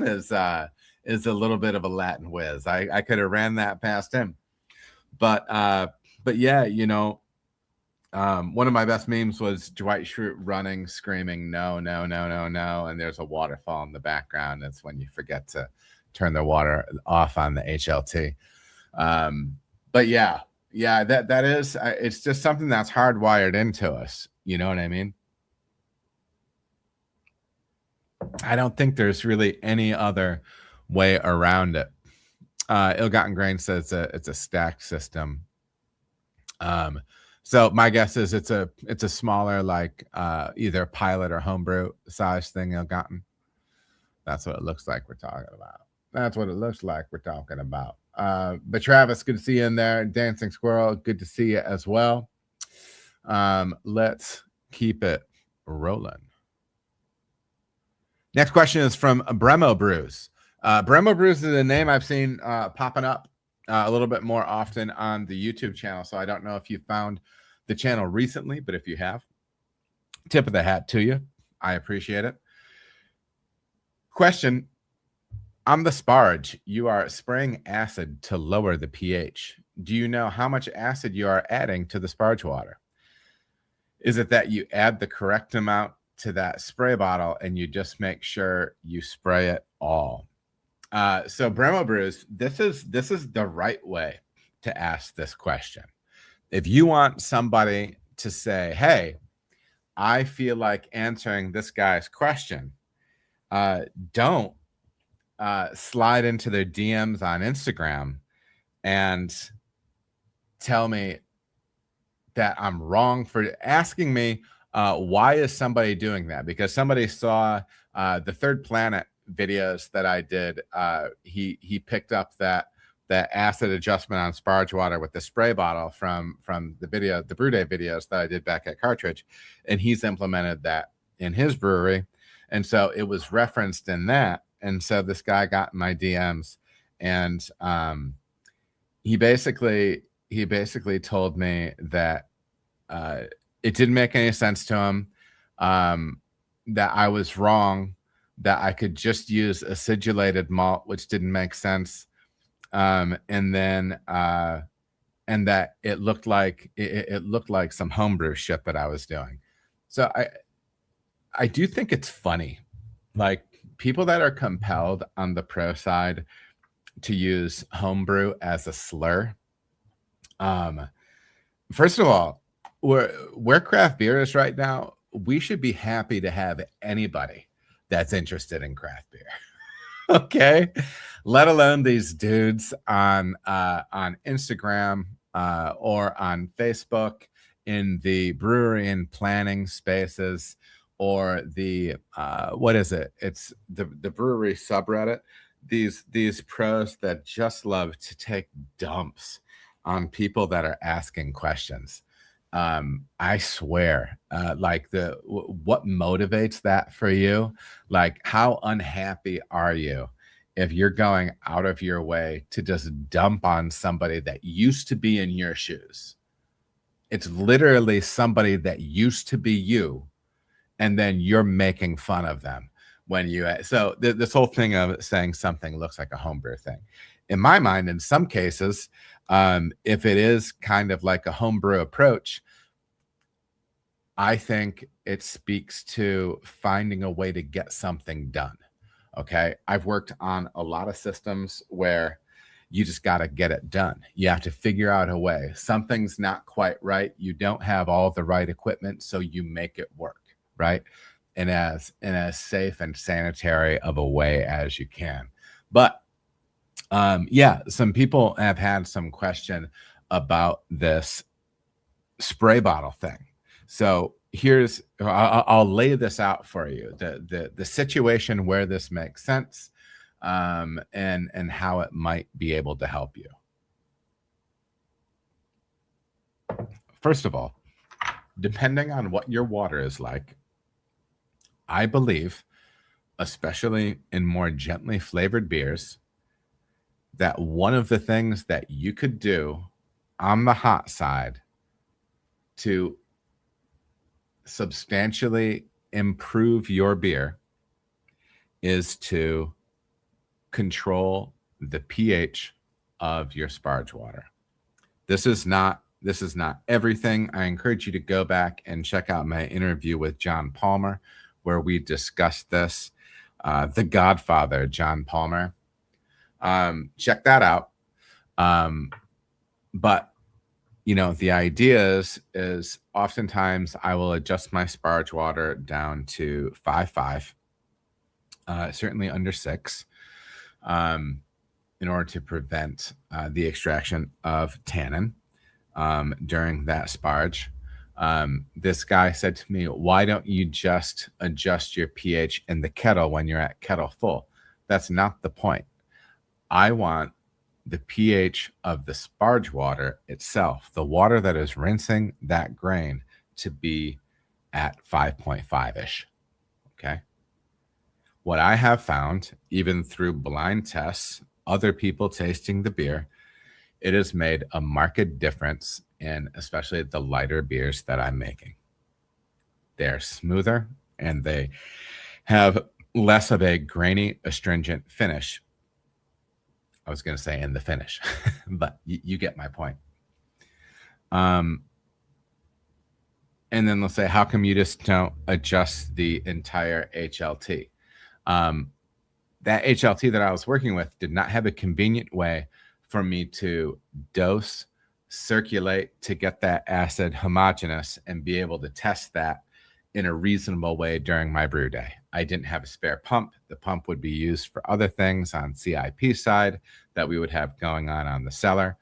is a little bit of a Latin whiz. I could have ran that past him, but yeah, one of my best memes was Dwight Schrute running, screaming, "No, no, no, no, no!" And there's a waterfall in the background. That's when you forget to turn the water off on the HLT. But yeah, that is, it's just something that's hardwired into us. You know what I mean? I don't think there's really any other way around it. Ill-Gotten Grain says it's a stacked system. So my guess is it's a smaller, like either pilot or homebrew size thing. Ill-Gotten. That's what it looks like we're talking about. That's what it looks like we're talking about. But Travis, good to see you in there. Dancing Squirrel, good to see you as well. Let's keep it rolling. Next question is from Bremo Brews. Bremo Brews is a name I've seen popping up a little bit more often on the YouTube channel. So I don't know if you found the channel recently, but if you have, tip of the hat to you. I appreciate it. Question: on the sparge, you are spraying acid to lower the pH. Do you know how much acid you are adding to the sparge water? Is it that you add the correct amount to that spray bottle and you just make sure you spray it all? So Bremo Brews, this is the right way to ask this question. If you want somebody to say, hey, I feel like answering this guy's question, don't slide into their DMs on Instagram and tell me that I'm wrong for asking me why is somebody doing that? Because somebody saw the Third Planet videos that I did. He picked up that acid adjustment on sparge water with the spray bottle from the Brew Day videos that I did back at Cartridge, and he's implemented that in his brewery, and so it was referenced in that. And so this guy got in my DMs, and he basically told me that it didn't make any sense to him, that I was wrong, that I could just use acidulated malt, which didn't make sense, and that it looked like some homebrew shit that I was doing. So I do think it's funny, like people that are compelled on the pro side to use homebrew as a slur. First of all, where craft beer is right now, we should be happy to have anybody that's interested in craft beer. Okay, let alone these dudes on Instagram or on Facebook in the brewery and planning spaces, or the what is it? It's the brewery subreddit. These pros that just love to take dumps on people that are asking questions. I swear, like what motivates that for you? Like, how unhappy are you if you're going out of your way to just dump on somebody that used to be in your shoes? It's literally somebody that used to be you, and then you're making fun of them when you. So this whole thing of saying something looks like a homebrew thing, in my mind, in some cases, if it is kind of like a homebrew approach, I think it speaks to finding a way to get something done. Okay. I've worked on a lot of systems where you just got to get it done. You have to figure out a way. Something's not quite right. You don't have all the right equipment, so you make it work, right? In as safe and sanitary of a way as you can. But yeah, some people have had some question about this spray bottle thing. So here's, I'll lay this out for you, the situation where this makes sense, and how it might be able to help you. first of all, depending on what your water is like, I believe, especially in more gently flavored beers, that one of the things that you could do on the hot side to substantially improve your beer is to control the pH of your sparge water. This is not everything. I encourage you to go back and check out my interview with John Palmer, where we discussed this. The Godfather, John Palmer. Check that out. But the idea is oftentimes I will adjust my sparge water down to 5.5, certainly under 6, in order to prevent the extraction of tannin during that sparge. This guy said to me, why don't you just adjust your pH in the kettle when you're at kettle full? That's not the point. I want the pH of the sparge water itself, the water that is rinsing that grain, to be at 5.5-ish. Okay. What I have found, even through blind tests, other people tasting the beer, it has made a marked difference in especially the lighter beers that I'm making. They're smoother and they have less of a grainy, astringent finish. I was going to say in the finish, but you get my point. And then they'll say, how come you just don't adjust the entire HLT? That HLT that I was working with did not have a convenient way for me to dose, circulate to get that acid homogeneous and be able to test that in a reasonable way during my brew day. I didn't have a spare pump. The pump would be used for other things on CIP side that we would have going on the cellar.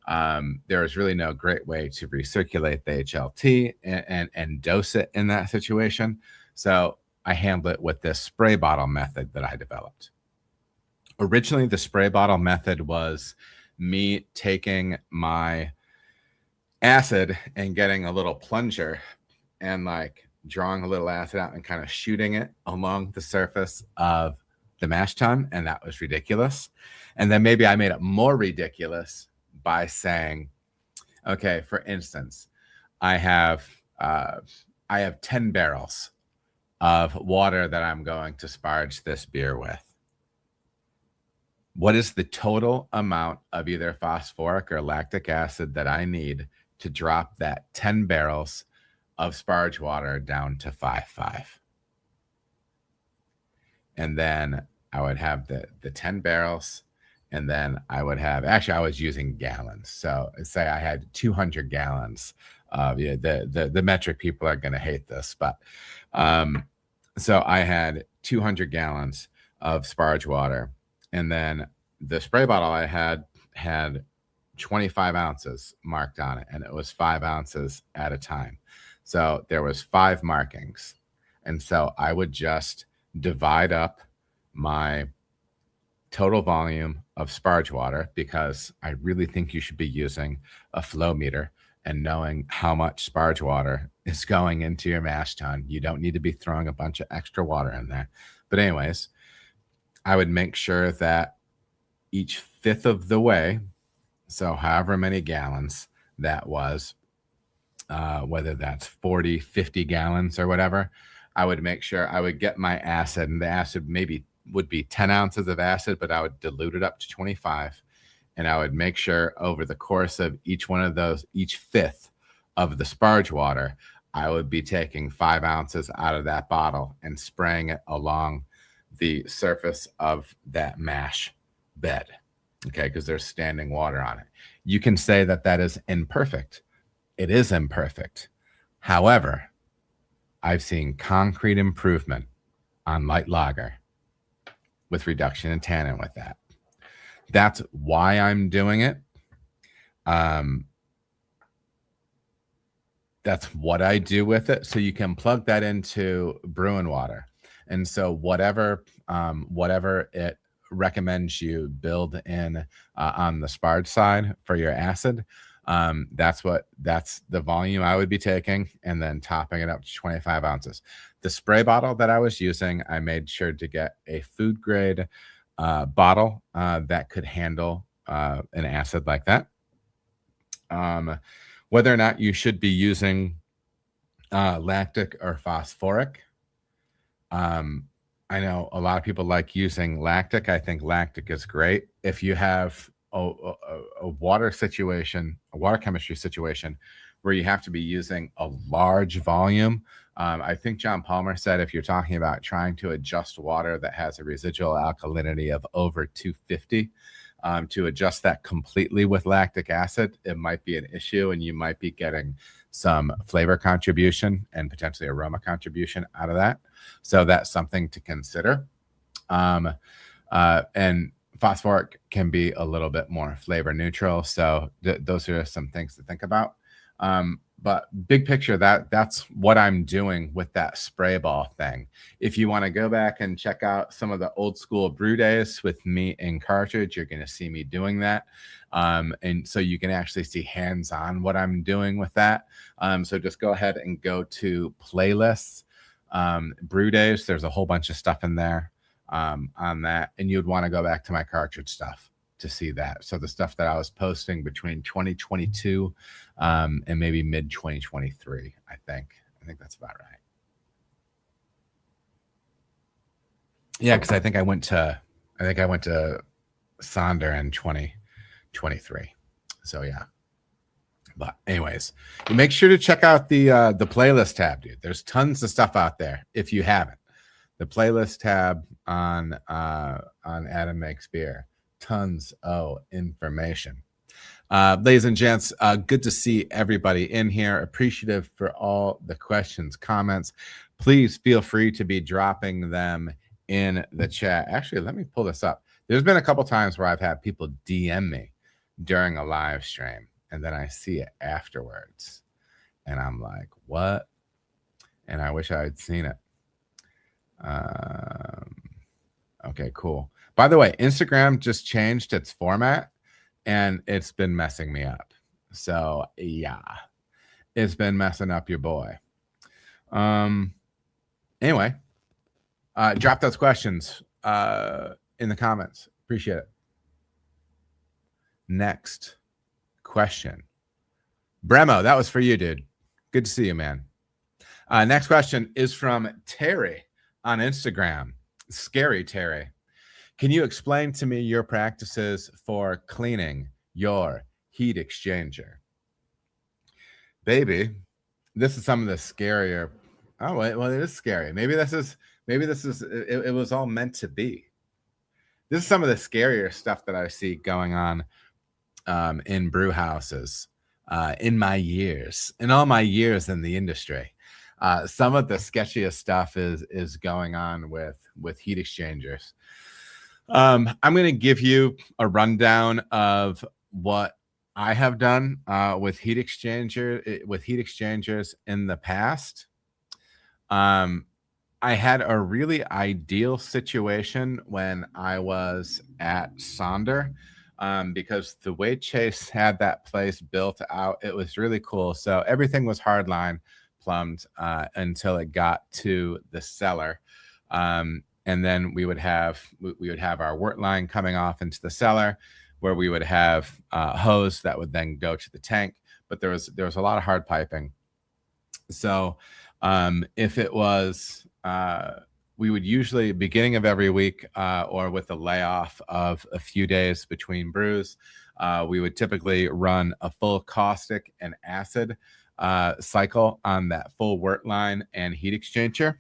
There was really no great way to recirculate the HLT and dose it in that situation. So I handle it with this spray bottle method that I developed. Originally, the spray bottle method was me taking my acid and getting a little plunger and like drawing a little acid out and kind of shooting it along the surface of the mash tun. And that was ridiculous. And then maybe I made it more ridiculous by saying, okay, for instance, I have 10 barrels of water that I'm going to sparge this beer with. What is the total amount of either phosphoric or lactic acid that I need to drop that 10 barrels of sparge water down to 5.5? And then I would have the 10 barrels, and then I would have, actually I was using gallons. So say I had 200 gallons of, the metric people are going to hate this, but so I had 200 gallons of sparge water, and then the spray bottle I had 25 ounces marked on it, and it was 5 ounces at a time. So there was 5 markings. And so I would just divide up my total volume of sparge water, because I really think you should be using a flow meter and knowing how much sparge water is going into your mash tun. You don't need to be throwing a bunch of extra water in there. But anyways, I would make sure that each fifth of the way, so however many gallons that was, whether that's 40, 50 gallons or whatever, I would make sure I would get my acid, and the acid maybe would be 10 ounces of acid, but I would dilute it up to 25. And I would make sure over the course of each one of those, each fifth of the sparge water, I would be taking 5 ounces out of that bottle and spraying it along the surface of that mash bed. Okay, because there's standing water on it. You can say that that is imperfect. It is imperfect. However, I've seen concrete improvement on light lager with reduction in tannin with that. That's why I'm doing it. That's what I do with it. So you can plug that into brewing water. And so whatever it recommends you build in on the sparge side for your acid, That's the volume I would be taking, and then topping it up to 25 ounces. The spray bottle that I was using, I made sure to get a food grade bottle that could handle an acid like that. Whether or not you should be using lactic or phosphoric, I know a lot of people like using lactic. I think lactic is great. If you have a water situation, a water chemistry situation where you have to be using a large volume, I think John Palmer said if you're talking about trying to adjust water that has a residual alkalinity of over 250, to adjust that completely with lactic acid, it might be an issue, and you might be getting some flavor contribution and potentially aroma contribution out of that. So that's something to consider. And phosphoric can be a little bit more flavor neutral. So those are some things to think about. But big picture, that's what I'm doing with that spray ball thing. If you want to go back and check out some of the old school brew days with me in cartridge, you're going to see me doing that. And so you can actually see hands-on what I'm doing with that. So just go ahead and go to playlists, brew days. There's a whole bunch of stuff in there on that. And you'd want to go back to my cartridge stuff to see that. So the stuff that I was posting between 2022 and maybe mid 2023, I think that's about right. Yeah, because I think I went to Sonder in 2023. So yeah. But anyways, make sure to check out the playlist tab, dude. There's tons of stuff out there if you haven't. The playlist tab on Adam Makes Beer. Tons of information. Ladies and gents, good to see everybody in here. Appreciative for all the questions, comments. Please feel free to be dropping them in the chat. Actually, let me pull this up. There's been a couple times where I've had people DM me during a live stream, and then I see it afterwards, and I'm like, what? And I wish I had seen it. Okay, cool. By the way, Instagram just changed its format, and it's been messing me up. So yeah, it's been messing up your boy. Anyway, drop those questions in the comments. Appreciate it. Next question. Bremo, that was for you, dude. Good to see you, man. Next question is from Terry on Instagram. Scary Terry. Can you explain to me your practices for cleaning your heat exchanger? Baby, this is some of the scarier. Oh, well, it is scary. Maybe this is it was all meant to be. This is some of the scarier stuff that I see going on in brew houses in all my years in the industry. Some of the sketchiest stuff is going on with heat exchangers. I'm going to give you a rundown of what I have done with heat exchangers in the past. I had a really ideal situation when I was at Sonder, because the way Chase had that place built out, it was really cool. So everything was hardline plumbed until it got to the cellar. And then we would have our wort line coming off into the cellar, where we would have a hose that would then go to the tank. But there was a lot of hard piping. So if it was, we would usually, beginning of every week or with a layoff of a few days between brews, we would typically run a full caustic and acid cycle on that full wort line and heat exchanger.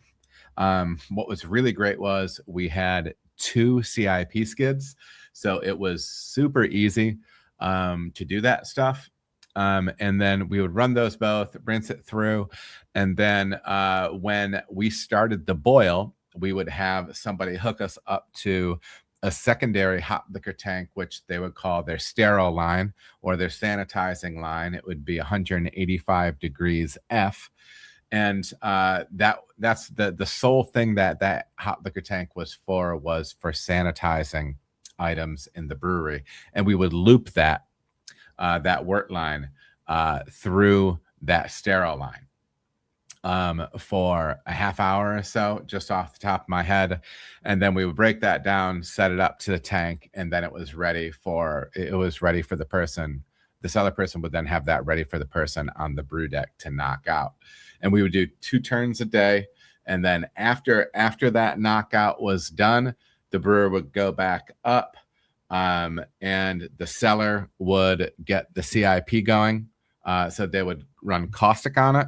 What was really great was we had 2 CIP skids, so it was super easy to do that stuff. And then we would run those both, rinse it through, and then when we started the boil, we would have somebody hook us up to a secondary hot liquor tank, which they would call their sterile line or their sanitizing line. It would be 185 degrees F. And that's the sole thing that hot liquor tank was for sanitizing items in the brewery. And we would loop that that wort line through that sterile line for a half hour or so, just off the top of my head. And then we would break that down, set it up to the tank, and then it was ready for the person. This other person would then have that ready for the person on the brew deck to knock out. And we would do 2 turns a day. And then after that knockout was done, the brewer would go back up, and the cellar would get the CIP going. So they would run caustic on it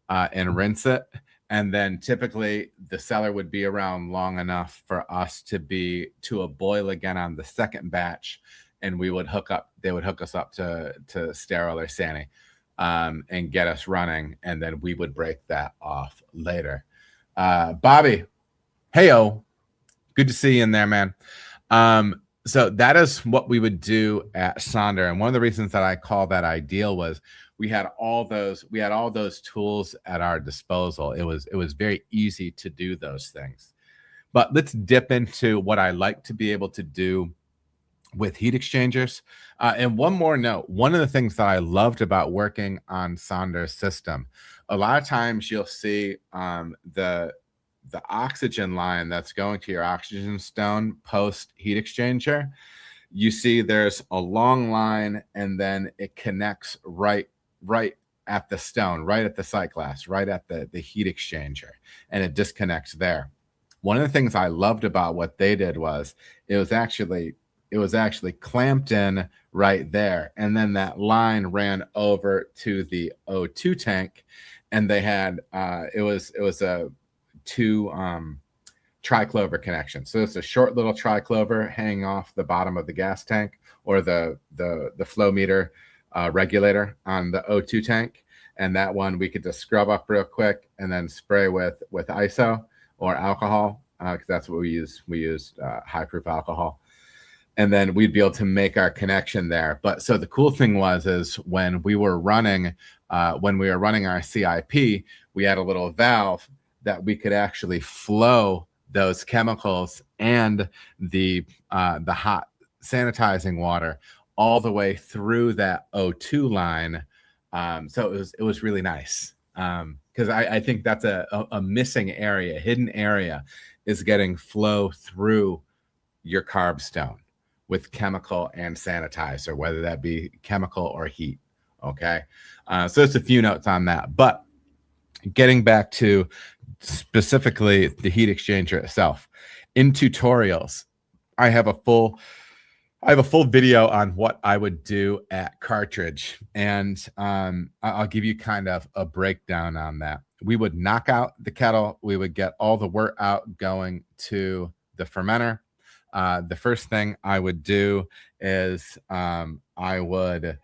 and rinse it. And then typically the cellar would be around long enough for us to a boil again on the second batch. And they would hook us up to sterile or Sani and get us running. And then we would break that off later. Bobby, heyo, good to see you in there, man. So that is what we would do at Sonder. And one of the reasons that I call that ideal was we had all those tools at our disposal. It was very easy to do those things. But let's dip into what I like to be able to do with heat exchangers. And one more note, one of the things that I loved about working on Sonder's system, a lot of times you'll see the oxygen line that's going to your oxygen stone post heat exchanger. You see there's a long line, and then it connects right at the stone, right at the sight glass, right at the heat exchanger, and it disconnects there. One of the things I loved about what they did was it was actually clamped in right there, and then that line ran over to the O2 tank, and they had it was a 2 triclover connection. So it's a short little triclover hanging off the bottom of the gas tank or the flow meter regulator on the O2 tank, and that one we could just scrub up real quick and then spray with ISO or alcohol, because that's what we use. We used high proof alcohol, and then we'd be able to make our connection there. But so the cool thing is when we were running our CIP, we had a little valve that we could actually flow those chemicals and the hot sanitizing water all the way through that O2 line. So it was really nice, because I think that's a missing area, hidden area, is getting flow through your carb stone with chemical and sanitizer, whether that be chemical or heat. Okay, so it's a few notes on that. But getting back to specifically the heat exchanger itself, in tutorials, I have a full video on what I would do at cartridge, and I'll give you kind of a breakdown on that. We would knock out the kettle. We would get all the wort out going to the fermenter. The first thing I would do is I would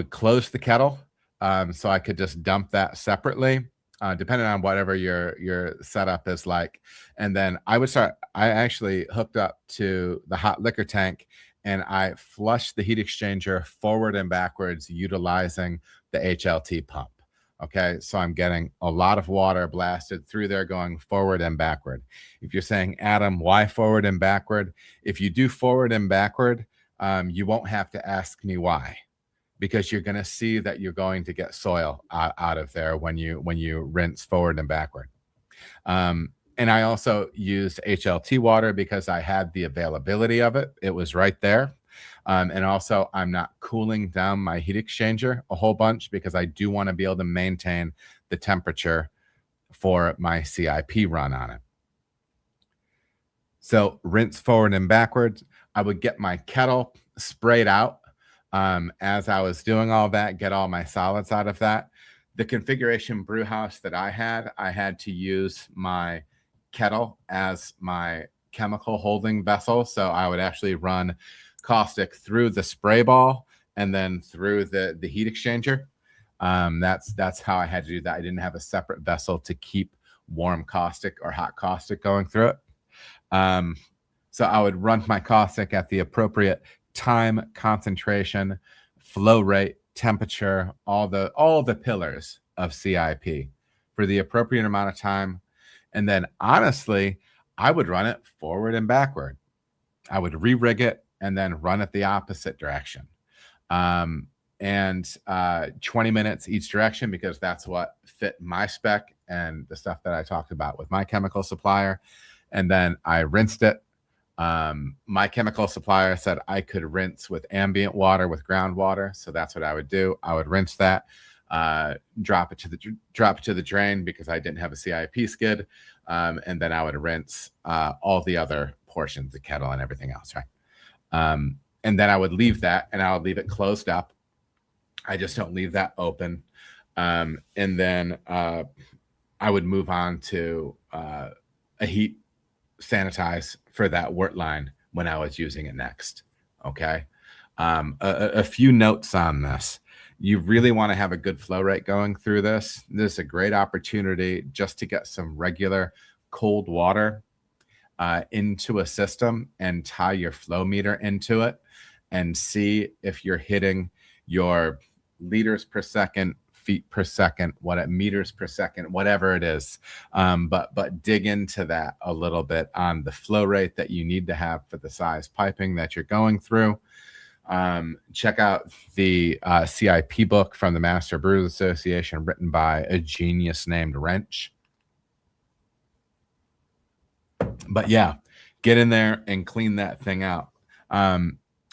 close the kettle, so I could just dump that separately, depending on whatever your setup is like. And then I actually hooked up to the hot liquor tank, and I flushed the heat exchanger forward and backwards utilizing the HLT pump. Okay, so I'm getting a lot of water blasted through there going forward and backward. If you're saying, Adam, why forward and backward? If you do forward and backward, you won't have to ask me why, because you're going to see that you're going to get soil out of there when you rinse forward and backward. And I also used HLT water because I had the availability of it. It was right there. And also, I'm not cooling down my heat exchanger a whole bunch because I do want to be able to maintain the temperature for my CIP run on it. So rinse forward and backwards. I would get my kettle sprayed out as I was doing all that, get all my solids out of that. The configuration brew house that I had to use my kettle as my chemical holding vessel. So I would actually run caustic through the spray ball and then through the heat exchanger. That's how I had to do that. I didn't have a separate vessel to keep warm caustic or hot caustic going through it. So I would run my caustic at the appropriate time, concentration, flow rate, temperature, all the pillars of CIP for the appropriate amount of time. And then honestly, I would run it forward and backward. I would re-rig it and then run it the opposite direction. and 20 minutes each direction, because that's what fit my spec and the stuff that I talked about with my chemical supplier. And then I rinsed it. My chemical supplier said I could rinse with ambient water, with groundwater. So that's what I would do. I would rinse that, drop it to the drain, because I didn't have a CIP skid. And then I would rinse all the other portions, the kettle and everything else, right? And then I would leave that, and I would leave it closed up. I just don't leave that open. And then I would move on to a heat sanitize for that wort line when I was using it next. Okay. A few notes on this. You really want to have a good flow rate going through this. This is a great opportunity just to get some regular cold water into a system and tie your flow meter into it and see if you're hitting your liters per second, feet per second, meters per second, whatever it is. But dig into that a little bit on the flow rate that you need to have for the size piping that you're going through. Check out the CIP book from the Master Brewers Association, written by a genius named Wrench. But yeah, get in there and clean that thing out.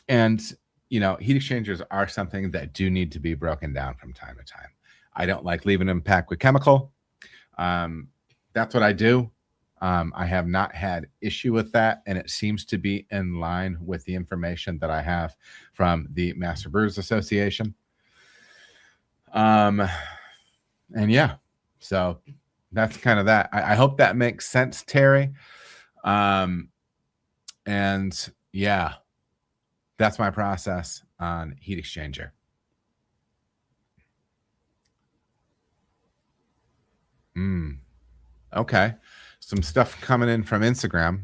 And, you know, heat exchangers are something that do need to be broken down from time to time. I don't like leaving them packed with chemical. That's what I do. I have not had issue with that, and it seems to be in line with the information that I have from the Master Brewers Association. And yeah, so that's kind of that. I hope that makes sense, Terry. And yeah, that's my process on heat exchanger. Okay. Some stuff coming in from Instagram.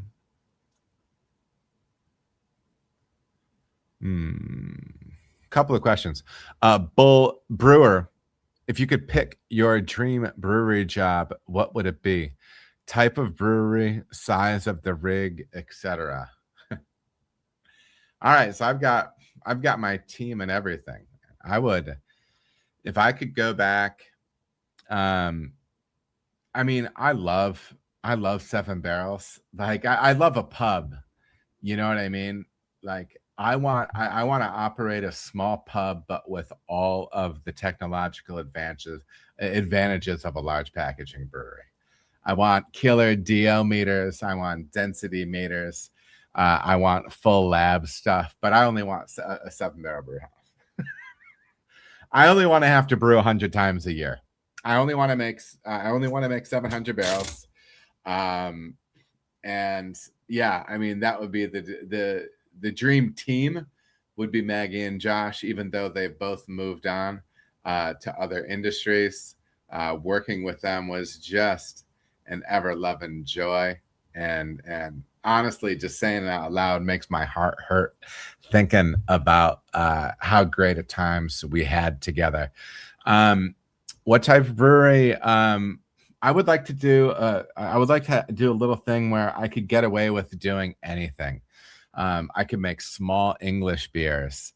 Couple of questions. Brewer, if you could pick your dream brewery job, what would it be? Type of brewery, size of the rig, etc. All right, so I've got my team and everything. I would, if I could go back. I mean, I love 7 Barrels. Like I love a pub. You know what I mean? Like I want to operate a small pub, but with all of the technological advantages of a large packaging brewery. I want killer DO meters. I want density meters. I want full lab stuff, but I only want a 7 barrel brew house. I only want to have to brew 100 times a year. I only want to make 700 barrels. And yeah, I mean, that would be the dream team would be Maggie and Josh, even though they've both moved on to other industries. Working with them was just an ever-loving joy. And honestly, just saying it out loud makes my heart hurt thinking about how great at times we had together. What type of brewery? I would like to do a little thing where I could get away with doing anything. I could make small English beers.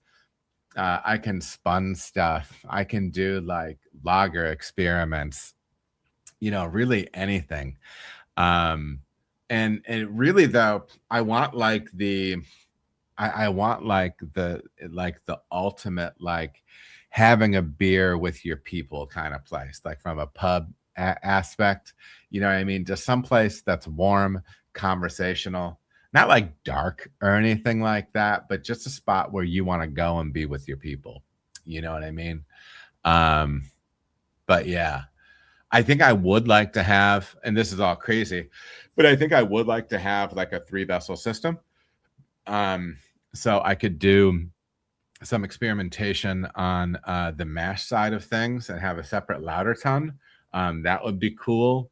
I can spun stuff. I can do like lager experiments, you know, really anything. And really though, I want like the ultimate, like having a beer with your people kind of place, like from a pub aspect, you know what I mean? Just someplace that's warm, conversational, not like dark or anything like that, but just a spot where you want to go and be with your people. You know what I mean? But yeah, I think I would like to have, and this is all crazy, but I think I would like to have like a 3-vessel system. So I could do some experimentation on the mash side of things and have a separate lauter ton. That would be cool.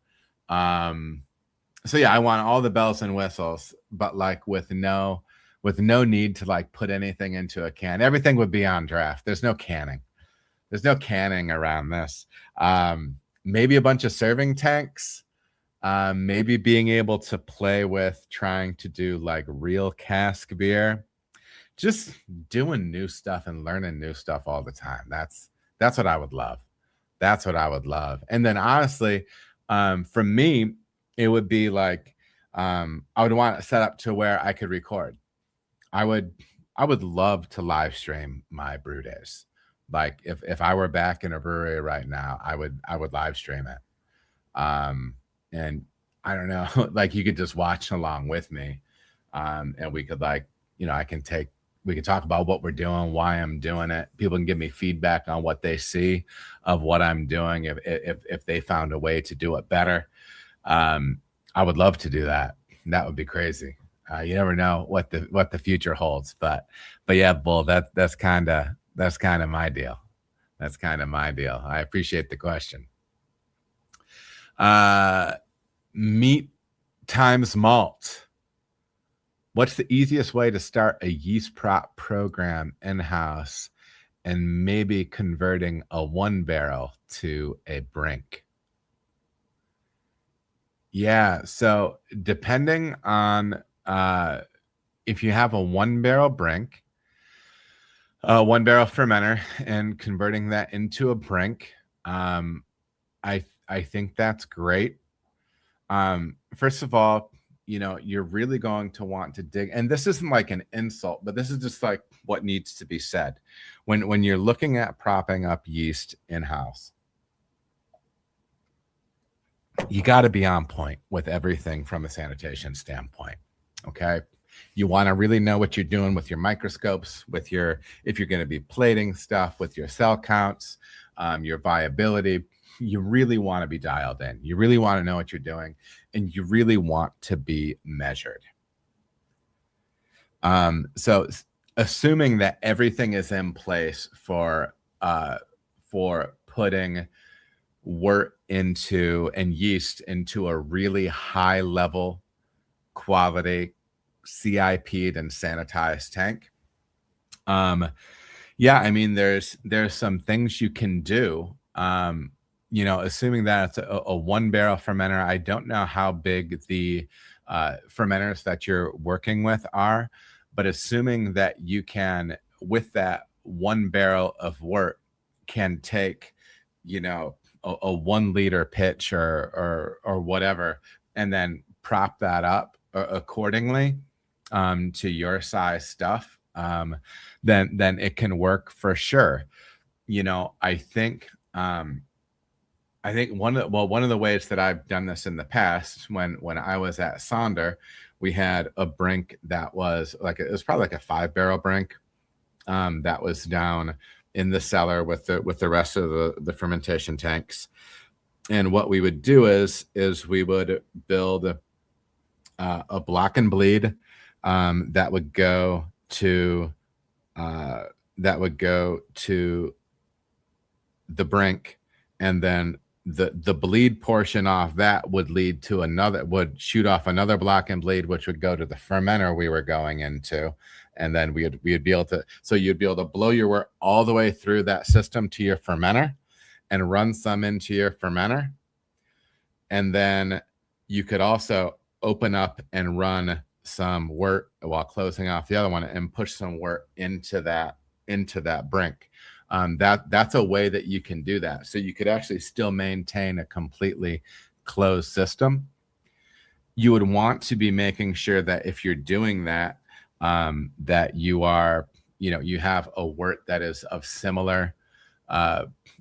So yeah, I want all the bells and whistles, but like with no need to like put anything into a can. Everything would be on draft. There's no canning. There's no canning around this. Maybe a bunch of serving tanks. Maybe being able to play with trying to do like real cask beer. just doing new stuff and learning new stuff all the time. That's what I would love. That's what I would love. And then honestly, for me, it would be like I would want it set up to where I could record. I would love to live stream my brew days. Like if I were back in a brewery right now, I would live stream it. And I don't know, like you could just watch along with me. And we could like, you know, we could talk about what we're doing, why I'm doing it. People can give me feedback on what they see of what I'm doing. If they found a way to do it better. I would love to do that. That would be crazy. You never know what the future holds, but yeah, Bull, that's kind of my deal. That's kind of my deal. I appreciate the question. Meat times malt. What's the easiest way to start a yeast prop program in-house and maybe converting a 1 barrel to a brink? Yeah, so depending on if you have a 1 barrel brink, 1 barrel fermenter, and converting that into a brink, I think that's great. First of all, you know, you're really going to want to dig, and this isn't like an insult, but this is just like what needs to be said when you're looking at propping up yeast in-house. You got to be on point with everything from a sanitation standpoint. Okay. You want to really know what you're doing with your microscopes, if you're going to be plating stuff, with your cell counts, your viability. You really want to be dialed in. You really want to know what you're doing, and you really want to be measured. So assuming that everything is in place for putting wort into and yeast into a really high level quality CIP'd and sanitized tank. Yeah, I mean, there's some things you can do. You know, assuming that it's a 1 barrel fermenter. I don't know how big the fermenters that you're working with are, but assuming that you can, with that 1 barrel of wort, can take, you know, a 1 liter pitch or whatever, and then prop that up accordingly to your size stuff, then it can work for sure. You know, I think one of the ways that I've done this in the past, when I was at Sonder, we had a brink that was like, it was probably like a 5 barrel brink that was down in the cellar with the rest of the fermentation tanks. And what we would do is we would build a block and bleed that would go to the brink, and then the bleed portion off that would would shoot off another block and bleed, which would go to the fermenter we were going into. And then we'd be able to, so you'd be able to blow your wort all the way through that system to your fermenter and run some into your fermenter. And then you could also open up and run some wort while closing off the other one and push some wort into that brink. That's a way that you can do that. So you could actually still maintain a completely closed system. You would want to be making sure that if you're doing that, that you are, you know, you have a wort that is of similar,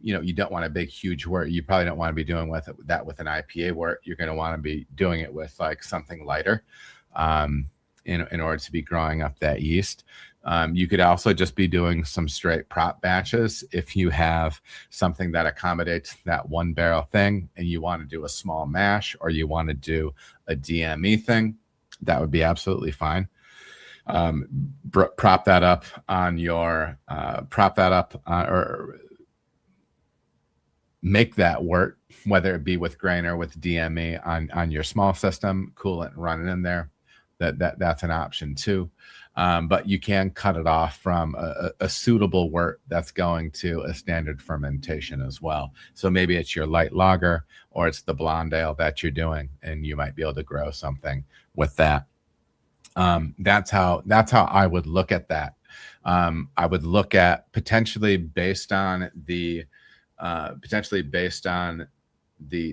you know, you don't want a big, huge wort. You probably don't want to be doing that with an IPA wort. You're going to want to be doing it with like something lighter, in order to be growing up that yeast. You could also just be doing some straight prop batches if you have something that accommodates that 1 barrel thing and you want to do a small mash, or you want to do a DME thing. That would be absolutely fine. Prop that up or make that wort, whether it be with grain or with DME on your small system, cool it and run it in there. That's an option too. But you can cut it off from a suitable wort that's going to a standard fermentation as well. So maybe it's your light lager or it's the blonde ale that you're doing, and you might be able to grow something with that. That's how I would look at that. I would look at potentially based on the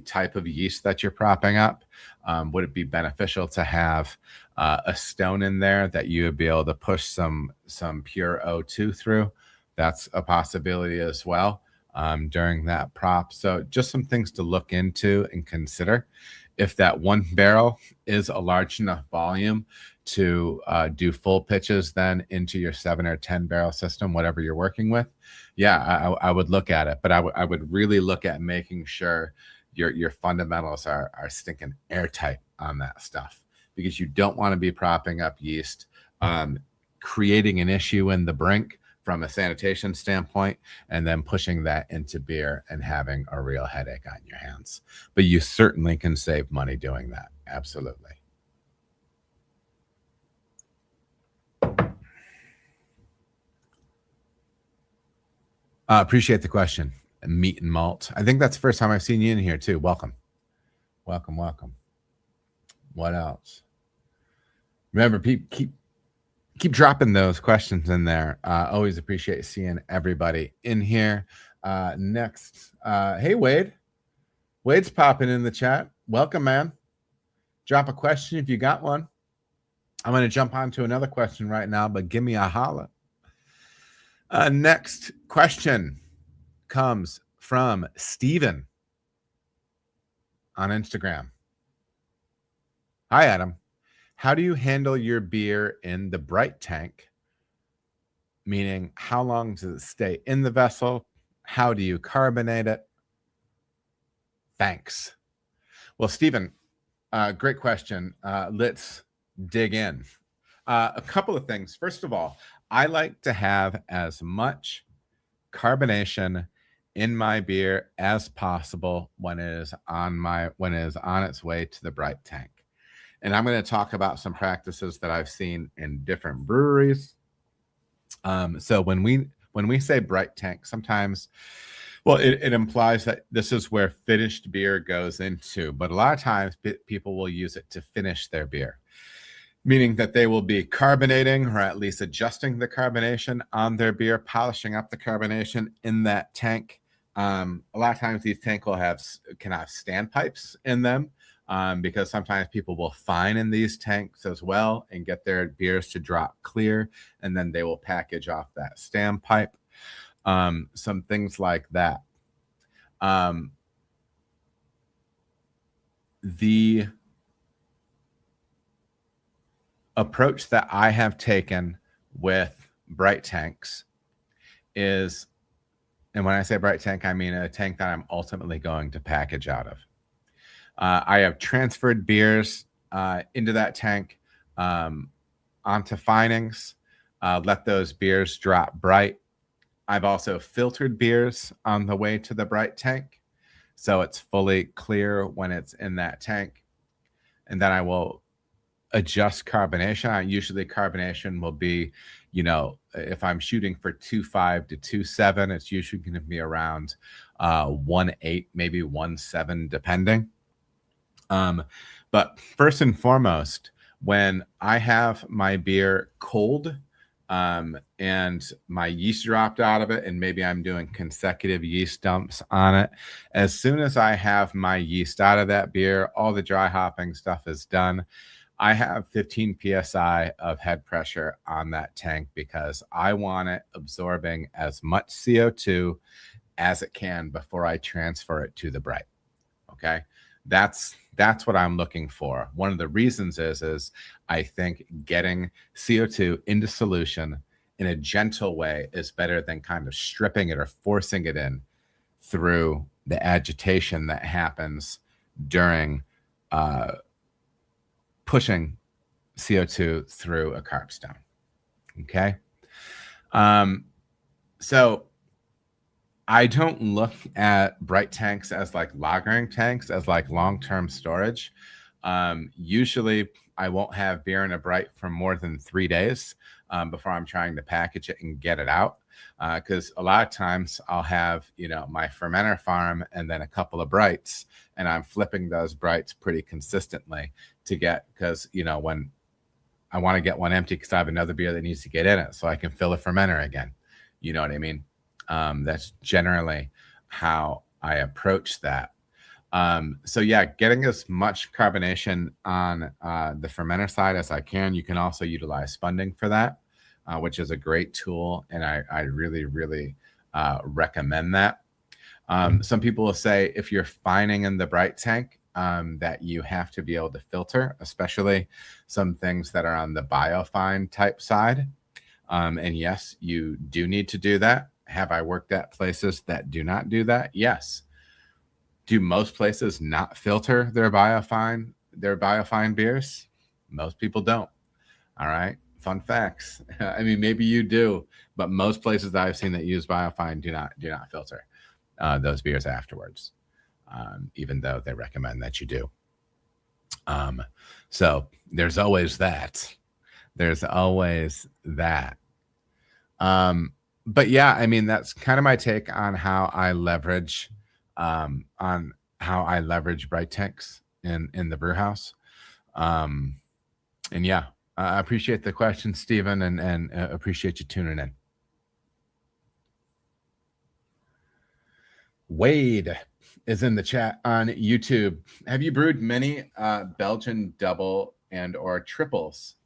type of yeast that you're propping up. Would it be beneficial to have a stone in there that you would be able to push some pure O2 through? That's a possibility as well during that prop. So just some things to look into and consider. If that one barrel is a large enough volume to do full pitches then into your 7 or 10 barrel system, whatever you're working with, yeah, I would look at it. But I would really look at making sure your fundamentals are stinking airtight on that stuff, because you don't want to be propping up yeast, creating an issue in the brink from a sanitation standpoint, and then pushing that into beer and having a real headache on your hands. But you certainly can save money doing that. Absolutely. Appreciate the question. Meat and malt. I think that's the first time I've seen you in here too. Welcome. Welcome, welcome. What else? Remember, keep dropping those questions in there. Always appreciate seeing everybody in here. Next, hey, Wade. Wade's popping in the chat. Welcome, man. Drop a question if you got one. I'm going to jump on to another question right now, but give me a holla. Next question comes from Steven on Instagram. Hi, Adam. How do you handle your beer in the bright tank? Meaning, how long does it stay in the vessel? How do you carbonate it? Thanks. Well, Stephen, great question. Let's dig in. A couple of things. First of all, I like to have as much carbonation in my beer as possible when it is on its way to the bright tank. And I'm going to talk about some practices that I've seen in different breweries. So when we say bright tank, sometimes, well, it implies that this is where finished beer goes into, but a lot of times people will use it to finish their beer, meaning that they will be carbonating or at least adjusting the carbonation on their beer, polishing up the carbonation in that tank. A lot of times these tanks can have standpipes in them, because sometimes people will fine in these tanks as well and get their beers to drop clear, and then they will package off that standpipe. Some things like that. The approach that I have taken with bright tanks is, and when I say bright tank, I mean a tank that I'm ultimately going to package out of. I have transferred beers into that tank onto finings, let those beers drop bright. I've also filtered beers on the way to the bright tank, so it's fully clear when it's in that tank. And then I will adjust carbonation. Usually carbonation will be, if I'm shooting for 2.5 to 2.7, it's usually going to be around 1.8, maybe 1.7, depending. But first and foremost, when I have my beer cold and my yeast dropped out of it, and maybe I'm doing consecutive yeast dumps on it, as soon as I have my yeast out of that beer, all the dry hopping stuff is done. I have 15 psi of head pressure on that tank because I want it absorbing as much CO2 as it can before I transfer it to the bright. Okay, that's what I'm looking for. One of the reasons is I think getting CO2 into solution in a gentle way is better than kind of stripping it or forcing it in through the agitation that happens during pushing CO2 through a carb stone. Okay. So I don't look at bright tanks as like lagering tanks, as like long-term storage. Usually I won't have beer in a bright for more than 3 days before I'm trying to package it and get it out. Because a lot of times I'll have, my fermenter farm and then a couple of brights, and I'm flipping those brights pretty consistently to get, because, when I want to get one empty because I have another beer that needs to get in it so I can fill the fermenter again. You know what I mean? That's generally how I approach that. So yeah, getting as much carbonation on the fermenter side as I can. You can also utilize spunding for that, which is a great tool, and I really, really recommend that. Some people will say if you're fining in the bright tank, that you have to be able to filter, especially some things that are on the biofine type side. And yes, you do need to do that. Have I worked at places that do not do that? Yes. Do most places not filter their biofine beers? Most people don't. All right. Fun facts. I mean, maybe you do, but most places that I've seen that use biofine do not filter those beers afterwards, even though they recommend that you do. So there's always that. There's always that. But yeah, I mean, that's kind of my take on how I leverage bright tanks in the brew house. And yeah, I appreciate the question, Stephen, and appreciate you tuning in. Wade is in the chat on YouTube. Have you brewed many Belgian double and or triples?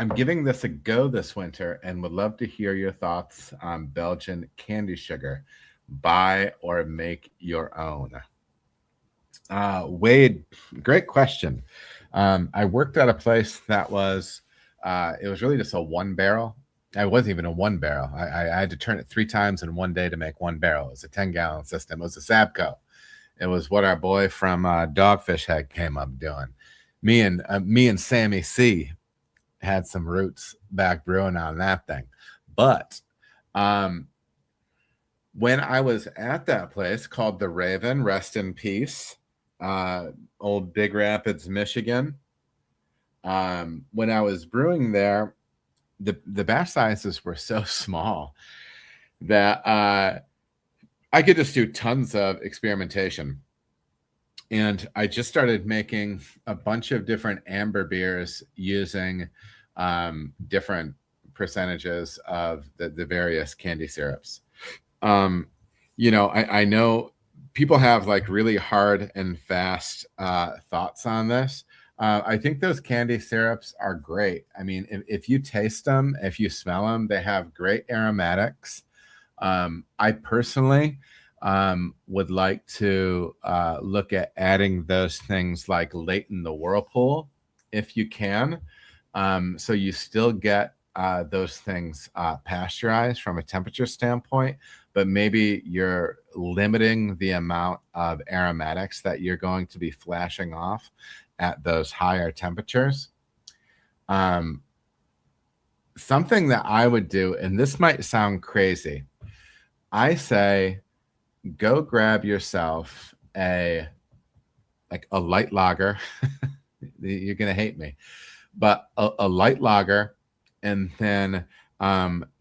I'm giving this a go this winter and would love to hear your thoughts on Belgian candy sugar. Buy or make your own. Wade, great question. I worked at a place that was, it was really just a one barrel. I wasn't even a one barrel. I had to turn it 3 times in one day to make one barrel. It was a 10-gallon system. It was a Sabco. It was what our boy from Dogfish Head came up doing. Me and Sammy C had some roots back brewing on that thing. But when I was at that place called the Raven, rest in peace, old Big Rapids, Michigan, when I was brewing there, the batch sizes were so small that I could just do tons of experimentation. And I just started making a bunch of different amber beers using different percentages of the various candy syrups. You know, I know people have like really hard and fast thoughts on this. I think those candy syrups are great. I mean, if you taste them, if you smell them, they have great aromatics. I personally would like to look at adding those things like late in the whirlpool if you can. So you still get those things pasteurized from a temperature standpoint, but maybe you're limiting the amount of aromatics that you're going to be flashing off at those higher temperatures. Something that I would do, and this might sound crazy, I say go grab yourself a light lager. You're gonna hate me, but a light lager, and then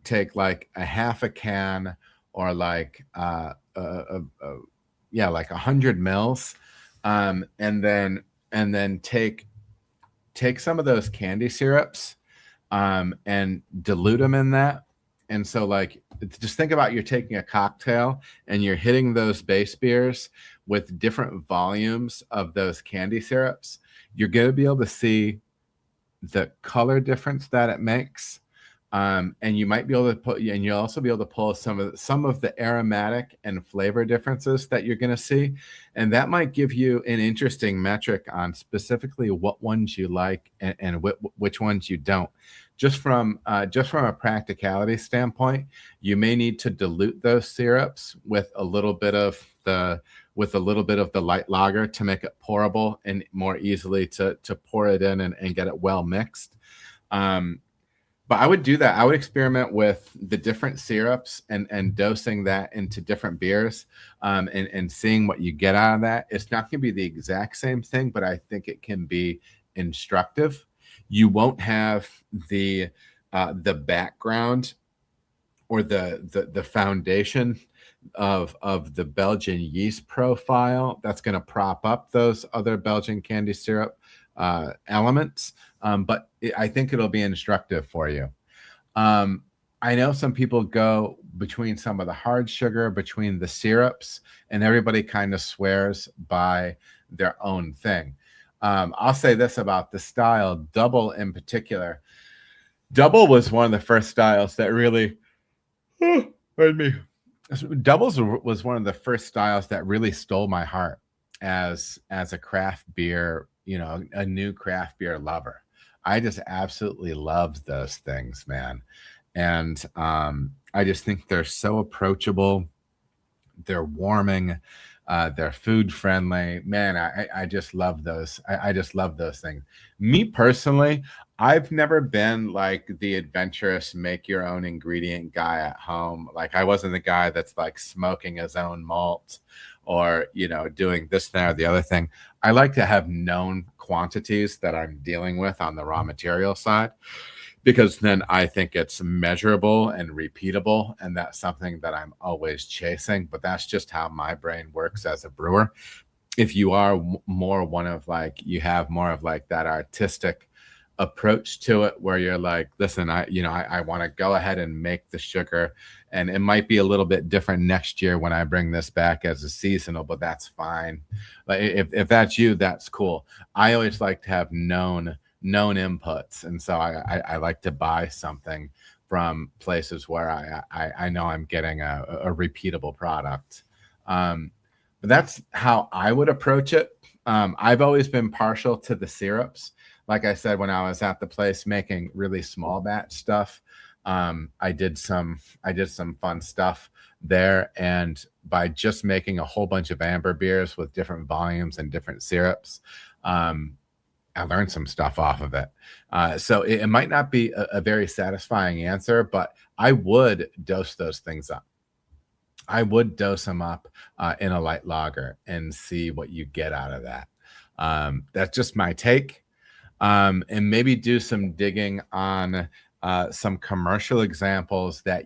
take like a half a can or like like 100 mils, and then take some of those candy syrups and dilute them in that. And so like, just think about you're taking a cocktail and you're hitting those base beers with different volumes of those candy syrups. You're going to be able to see the color difference that it makes. And you might be able to put, and you'll also be able to pull some of the aromatic and flavor differences that you're going to see. And that might give you an interesting metric on specifically what ones you like and which ones you don't. Just from a practicality standpoint, you may need to dilute those syrups with a little bit of the light lager to make it pourable and more easily to pour it in and get it well mixed. But I would do that. I would experiment with the different syrups and dosing that into different beers and seeing what you get out of that. It's not going to be the exact same thing, but I think it can be instructive. You won't have the background or the foundation of the Belgian yeast profile that's going to prop up those other Belgian candy syrup elements. But I think it'll be instructive for you. I know some people go between some of the hard sugar, between the syrups, and everybody kind of swears by their own thing. I'll say this about the style, double in particular. Double was one of the first styles that really, pardon me. Doubles was one of the first styles that really stole my heart as a craft beer, a new craft beer lover. I just absolutely loved those things, man. And I just think they're so approachable. They're warming. They're food friendly. Man, I just love those. I just love those things. Me personally, I've never been like the adventurous make your own ingredient guy at home. Like I wasn't the guy that's like smoking his own malt or, doing this, that, or the other thing. I like to have known quantities that I'm dealing with on the raw material side, because then I think it's measurable and repeatable. And that's something that I'm always chasing. But that's just how my brain works as a brewer. If you are more you have more of like that artistic approach to it, where you're like, listen, I want to go ahead and make the sugar, and it might be a little bit different next year when I bring this back as a seasonal, but that's fine. Like if that's you, that's cool. I always like to have known inputs, and so I like to buy something from places where I know I'm getting a repeatable product. But that's how I would approach it. I've always been partial to the syrups. Like I said, when I was at the place making really small batch stuff, I did some fun stuff there, and by just making a whole bunch of amber beers with different volumes and different syrups, I learned some stuff off of it. So it might not be a very satisfying answer, but I would dose those things up. I would dose them up in a light lager and see what you get out of that. That's just my take. And maybe do some digging on some commercial examples that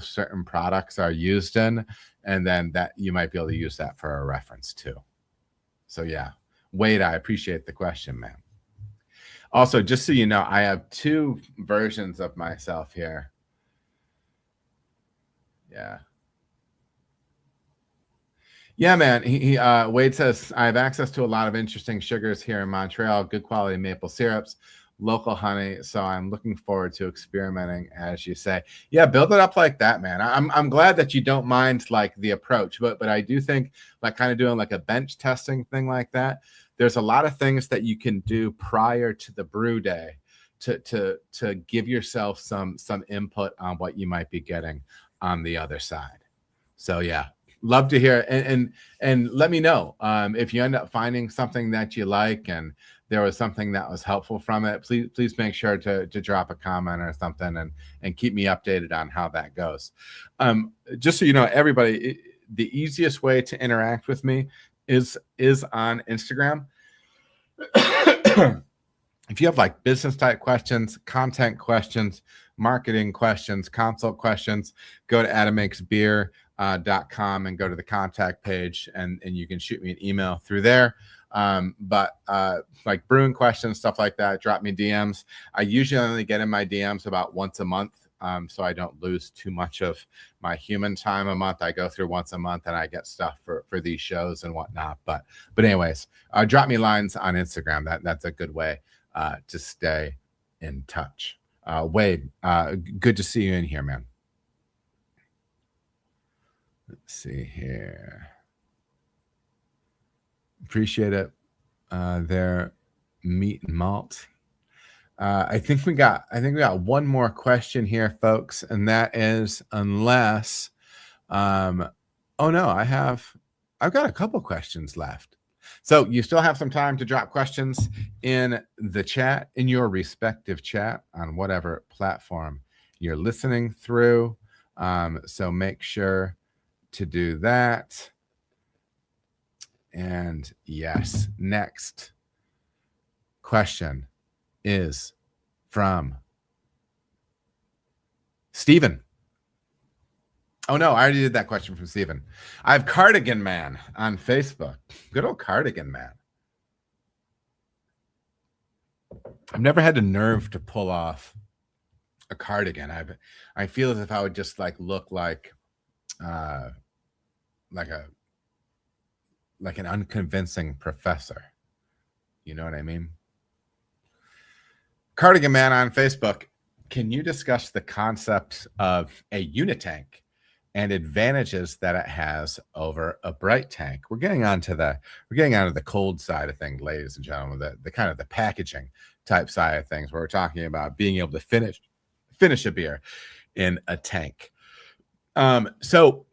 certain products are used in, and then that you might be able to use that for a reference too. So yeah. Wade, I appreciate the question, man. Also, just so you know, I have two versions of myself here. Yeah. Yeah, man. Wade says, I have access to a lot of interesting sugars here in Montreal, good quality maple syrups, local honey. So I'm looking forward to experimenting, as you say. Yeah, build it up like that, man. I'm glad that you don't mind like the approach, but I do think like kind of doing like a bench testing thing like that. There's a lot of things that you can do prior to the brew day to give yourself some input on what you might be getting on the other side. So yeah. Love to hear it. And let me know if you end up finding something that you like and there was something that was helpful from it. Please make sure to drop a comment or something and keep me updated on how that goes. Just so you know, everybody, the easiest way to interact with me is on Instagram. If you have like business type questions, content questions, marketing questions, consult questions, go to adammakesbeer.com and go to the contact page, and you can shoot me an email through there. But like brewing questions, stuff like that, drop me DMs. I usually only get in my DMs about once a month, so I don't lose too much of my human time a month. I go through once a month and I get stuff for these shows and whatnot. But anyways, drop me lines on Instagram. That's a good way to stay in touch. Wade, good to see you in here, man. Let's see here. Appreciate it. Their meat and malt. I think we got one more question here, folks, and that is unless oh no, I've got a couple questions left. So you still have some time to drop questions in the chat, in your respective chat on whatever platform you're listening through. So make sure to do that. And yes, next question is from Stephen. Oh no, I already did that question from Steven. I have Cardigan Man on Facebook. Good old Cardigan Man. I've never had the nerve to pull off a cardigan. I feel as if I would just like look like an unconvincing professor. You know what I mean? Cardigan Man on Facebook. Can you discuss the concept of a unitank and advantages that it has over a bright tank? We're getting onto the cold side of things, ladies and gentlemen, the kind of the packaging type side of things, where we're talking about being able to finish a beer in a tank. So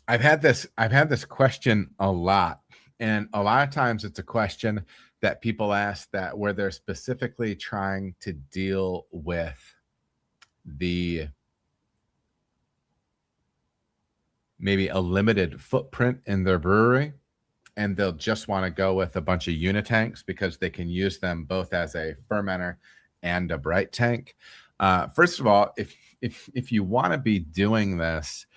I've had this question a lot, and a lot of times it's a question that people ask that where they're specifically trying to deal with maybe a limited footprint in their brewery, and they'll just want to go with a bunch of unitanks because they can use them both as a fermenter and a bright tank. First of all, if you want to be doing this,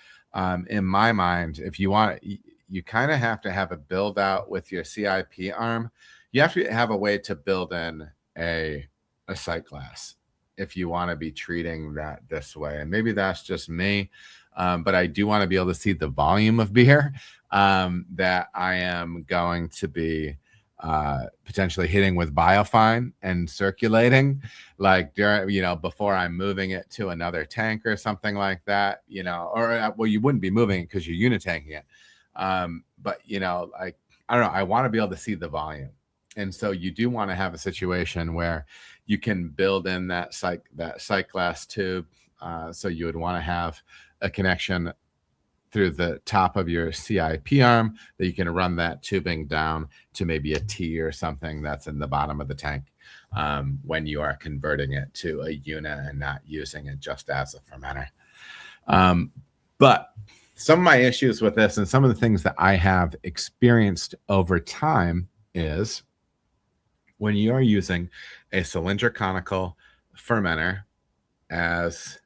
in my mind, if you want, you kind of have to have a build out with your CIP arm. You have to have a way to build in a sight glass if you want to be treating that this way. And maybe that's just me, but I do want to be able to see the volume of beer that I am going to be potentially hitting with biofine and circulating, like during, before I'm moving it to another tank or something like that, or well, you wouldn't be moving it because you're unitanking it. But like, I don't know, I want to be able to see the volume. And so you do want to have a situation where you can build in that sight glass tube. So you would want to have a connection through the top of your CIP arm that you can run that tubing down to maybe a T or something that's in the bottom of the tank when you are converting it to a unit and not using it just as a fermenter. But some of my issues with this and some of the things that I have experienced over time is when you are using a cylindric conical fermenter as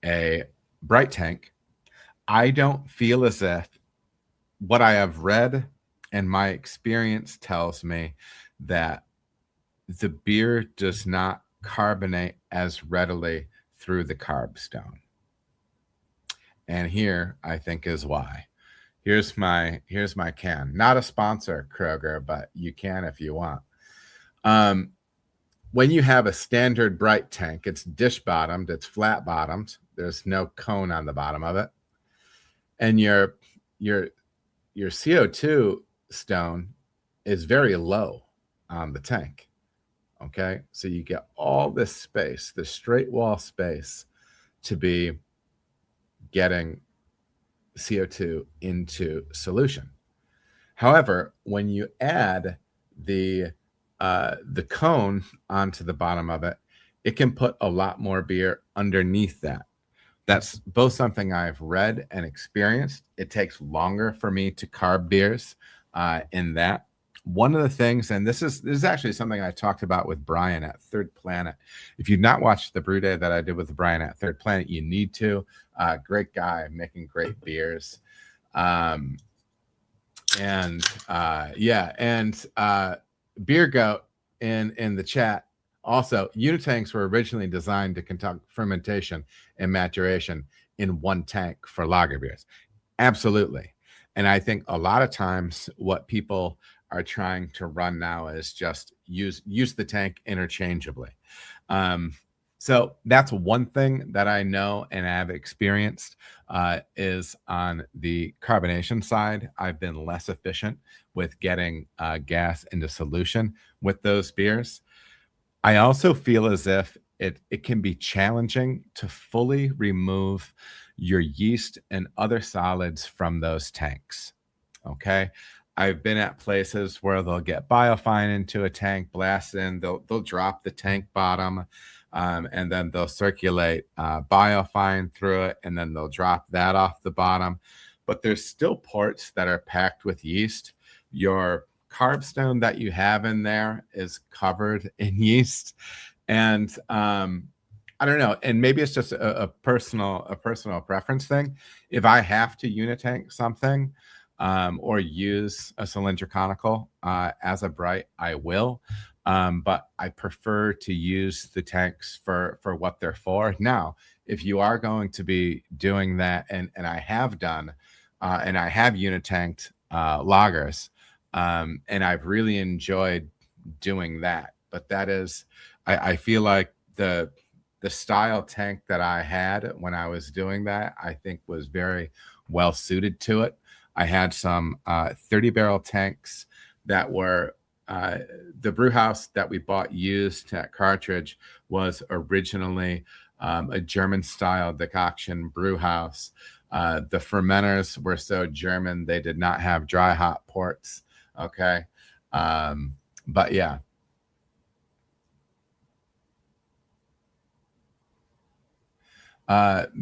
a bright tank, I don't feel as if what I have read and my experience tells me that the beer does not carbonate as readily through the carb stone. And here I think is why. Here's my can. Not a sponsor, Kroger, but you can if you want. When you have a standard bright tank, it's dish bottomed, it's flat bottomed. There's no cone on the bottom of it. And your CO2 stone is very low on the tank. Okay. So you get all this space, this straight wall space to be getting CO2 into solution. However, when you add the cone onto the bottom of it, it can put a lot more beer underneath that. That's both something I've read and experienced. It takes longer for me to carb beers in that. One of the things, and this is actually something I talked about with Brian at Third Planet. If you've not watched the brew day that I did with Brian at Third Planet, you need to. Great guy, making great beers. Beer Goat in the chat. Also, Unitanks were originally designed to conduct fermentation and maturation in one tank for lager beers. Absolutely. And I think a lot of times what people are trying to run now is just use the tank interchangeably. So that's one thing that I know and have experienced is on the carbonation side. I've been less efficient with getting gas into solution with those beers. I also feel as if it can be challenging to fully remove your yeast and other solids from those tanks. Okay. I've been at places where they'll get biofine into a tank, blast in, they'll drop the tank bottom, and then they'll circulate biofine through it, and then they'll drop that off the bottom. But there's still parts that are packed with yeast. Your carb stone that you have in there is covered in yeast. And I don't know, and maybe it's just a personal preference thing. If I have to unitank something, or use a cylinder conical as a bright, I will. But I prefer to use the tanks for what they're for. Now, if you are going to be doing that, and I have done, and I have unitanked lagers, and I've really enjoyed doing that. But that is, I feel like the style tank that I had when I was doing that, I think was very well suited to it. I had some 30 barrel tanks that were the brew house that we bought used at Cartridge was originally a German style decoction brew house. The fermenters were so German, they did not have dry hop ports. Okay. But yeah.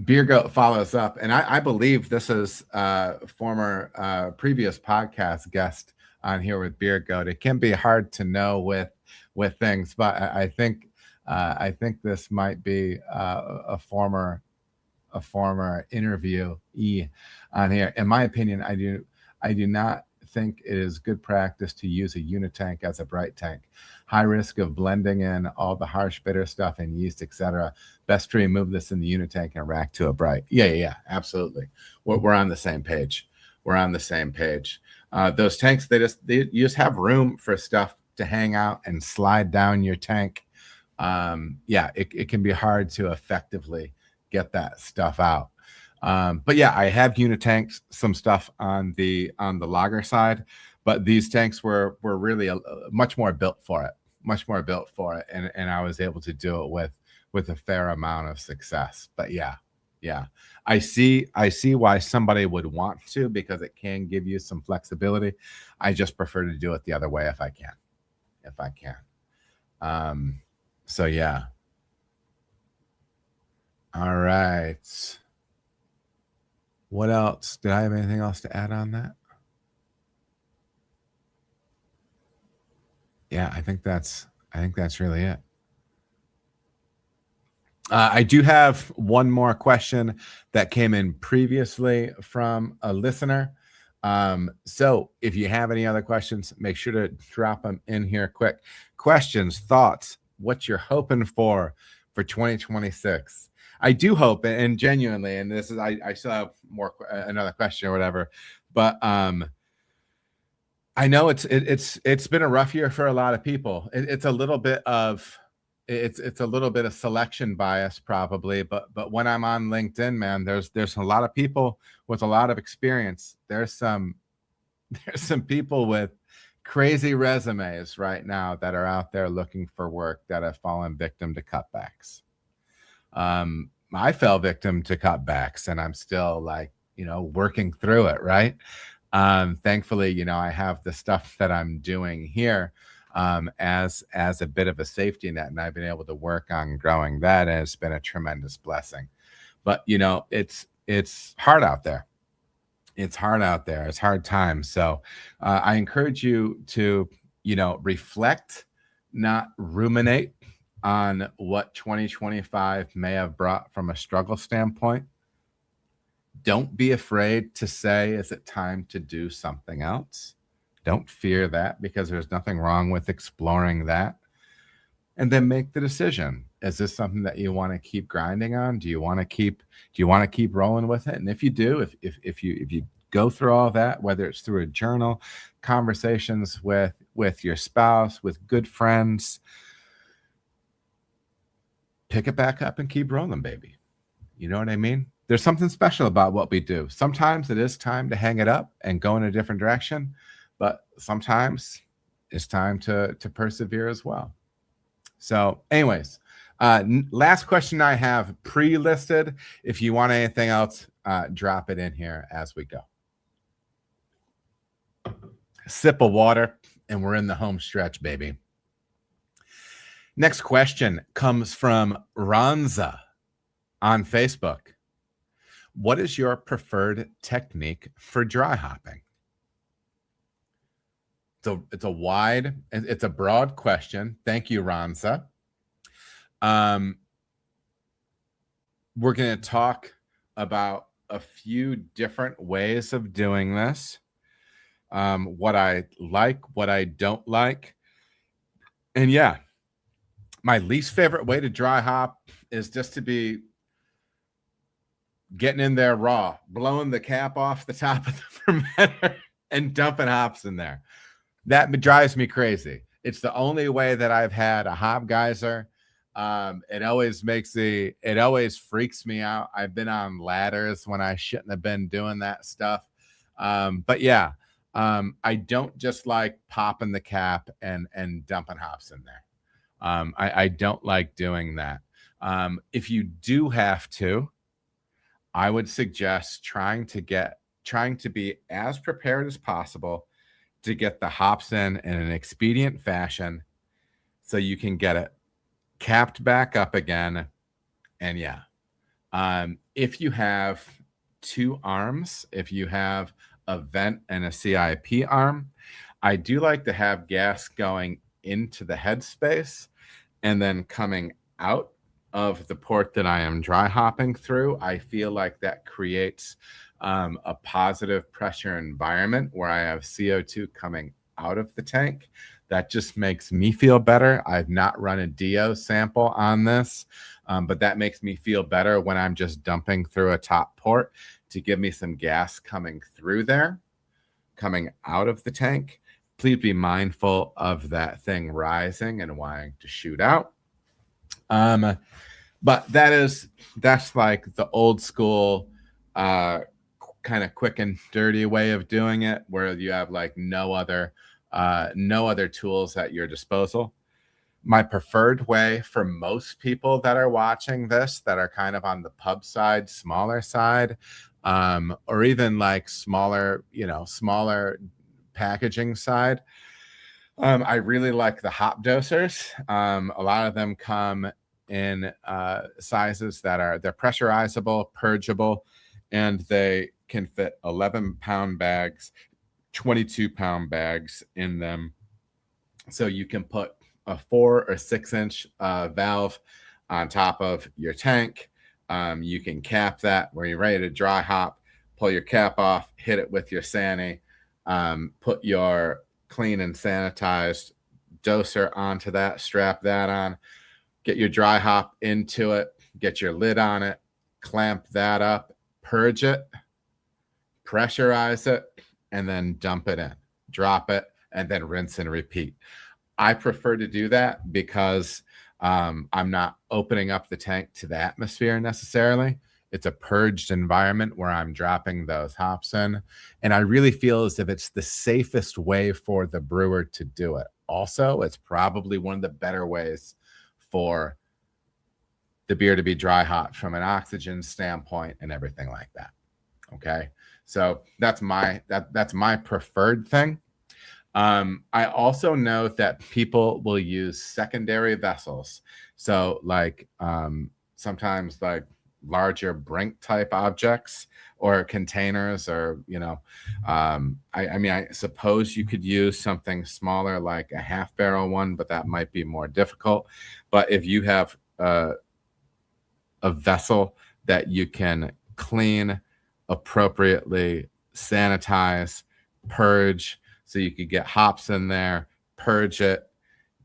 Beer Goat follows up, and I believe this is former previous podcast guest on here with Beer Goat. It can be hard to know with things, but I think this might be a former interviewee on here. In my opinion, I do not think it is good practice to use a unitank as a bright tank. High risk of blending in all the harsh bitter stuff and yeast, etc. Best to remove this in the unitank and rack to a bright. Yeah, absolutely. We're on the same page. We're on the same page. Those tanks, you just have room for stuff to hang out and slide down your tank. Yeah, it can be hard to effectively get that stuff out. But yeah, I have unitanks some stuff on the lager side, but these tanks were really much more built for it, and I was able to do it with a fair amount of success. But yeah, I see why somebody would want to, because it can give you some flexibility. I just prefer to do it the other way if I can. So yeah. All right. What else? Did I have anything else to add on that? Yeah, I think that's really it. I do have one more question that came in previously from a listener. So if you have any other questions, make sure to drop them in here quick. Questions, thoughts, what you're hoping for 2026. I do hope, and genuinely, and this is, I still have another question or whatever, but I know it's been a rough year for a lot of people. It's a little bit of selection bias probably, but when I'm on LinkedIn, man, there's a lot of people with a lot of experience. There's some people with crazy resumes right now that are out there looking for work that have fallen victim to cutbacks. I fell victim to cutbacks, and I'm still working through it. Right. Thankfully, I have the stuff that I'm doing here as a bit of a safety net, and I've been able to work on growing that, and it's been a tremendous blessing. But it's hard out there. It's hard times. So I encourage you to reflect, not ruminate on what 2025 may have brought from a struggle standpoint. Don't be afraid to say, is it time to do something else? Don't fear that, because there's nothing wrong with exploring that. And then make the decision. Is this something that you want to keep grinding on? Do you want to keep rolling with it? And if you do, if you go through all that, whether it's through a journal, conversations with your spouse, with good friends, pick it back up and keep rolling, baby. You know what I mean? There's something special about what we do. Sometimes it is time to hang it up and go in a different direction, but sometimes it's time to persevere as well. So anyways, last question I have pre-listed. If you want anything else, drop it in here as we go. Sip of water, and we're in the home stretch, baby. Next question comes from Ronza on Facebook. What is your preferred technique for dry hopping? So it's a broad question. Thank you, Ronza. we're going to talk about a few different ways of doing this, what I like, what I don't like. And yeah, my least favorite way to dry hop is just to be getting in there raw, blowing the cap off the top of the fermenter and dumping hops in there. That drives me crazy. It's the only way that I've had a hop geyser. It always freaks me out. I've been on ladders when I shouldn't have been doing that stuff. But yeah, I don't just like popping the cap and dumping hops in there. I don't like doing that. If you do have to, I would suggest trying to be as prepared as possible to get the hops in an expedient fashion so you can get it capped back up again. And yeah, if you have two arms, if you have a vent and a CIP arm, I do like to have gas going into the headspace and then coming out of the port that I am dry hopping through. I feel like that creates a positive pressure environment where I have CO2 coming out of the tank. That just makes me feel better. I've not run a DO sample on this, but that makes me feel better when I'm just dumping through a top port to give me some gas coming through there, coming out of the tank. Please be mindful of that thing rising and wanting to shoot out. But that's like the old school kind of quick and dirty way of doing it, where you have like no other tools at your disposal. My preferred way for most people that are watching this, that are kind of on the pub side, smaller side, or even like smaller packaging side, I really like the hop dosers. A lot of them come in sizes they're pressurizable, purgeable, and they can fit 11-pound bags, 22-pound bags in them. So you can put a 4 or 6 inch valve on top of your tank. You can cap that where you're ready to dry hop, pull your cap off, hit it with your Sani, put your clean and sanitized doser onto that, strap that on, get your dry hop into it, get your lid on it, clamp that up, purge it, pressurize it, and then dump it in, drop it, and then rinse and repeat. I prefer to do that because I'm not opening up the tank to the atmosphere necessarily. It's a purged environment where I'm dropping those hops in. And I really feel as if it's the safest way for the brewer to do it. Also, it's probably one of the better ways for the beer to be dry hot from an oxygen standpoint and everything like that. Okay. So that's my preferred thing. I also know that people will use secondary vessels. So like sometimes like larger brink type objects or containers, or I suppose you could use something smaller like a half barrel one, but that might be more difficult. But if you have a vessel that you can clean appropriately, sanitize, purge, so you could get hops in there, purge it,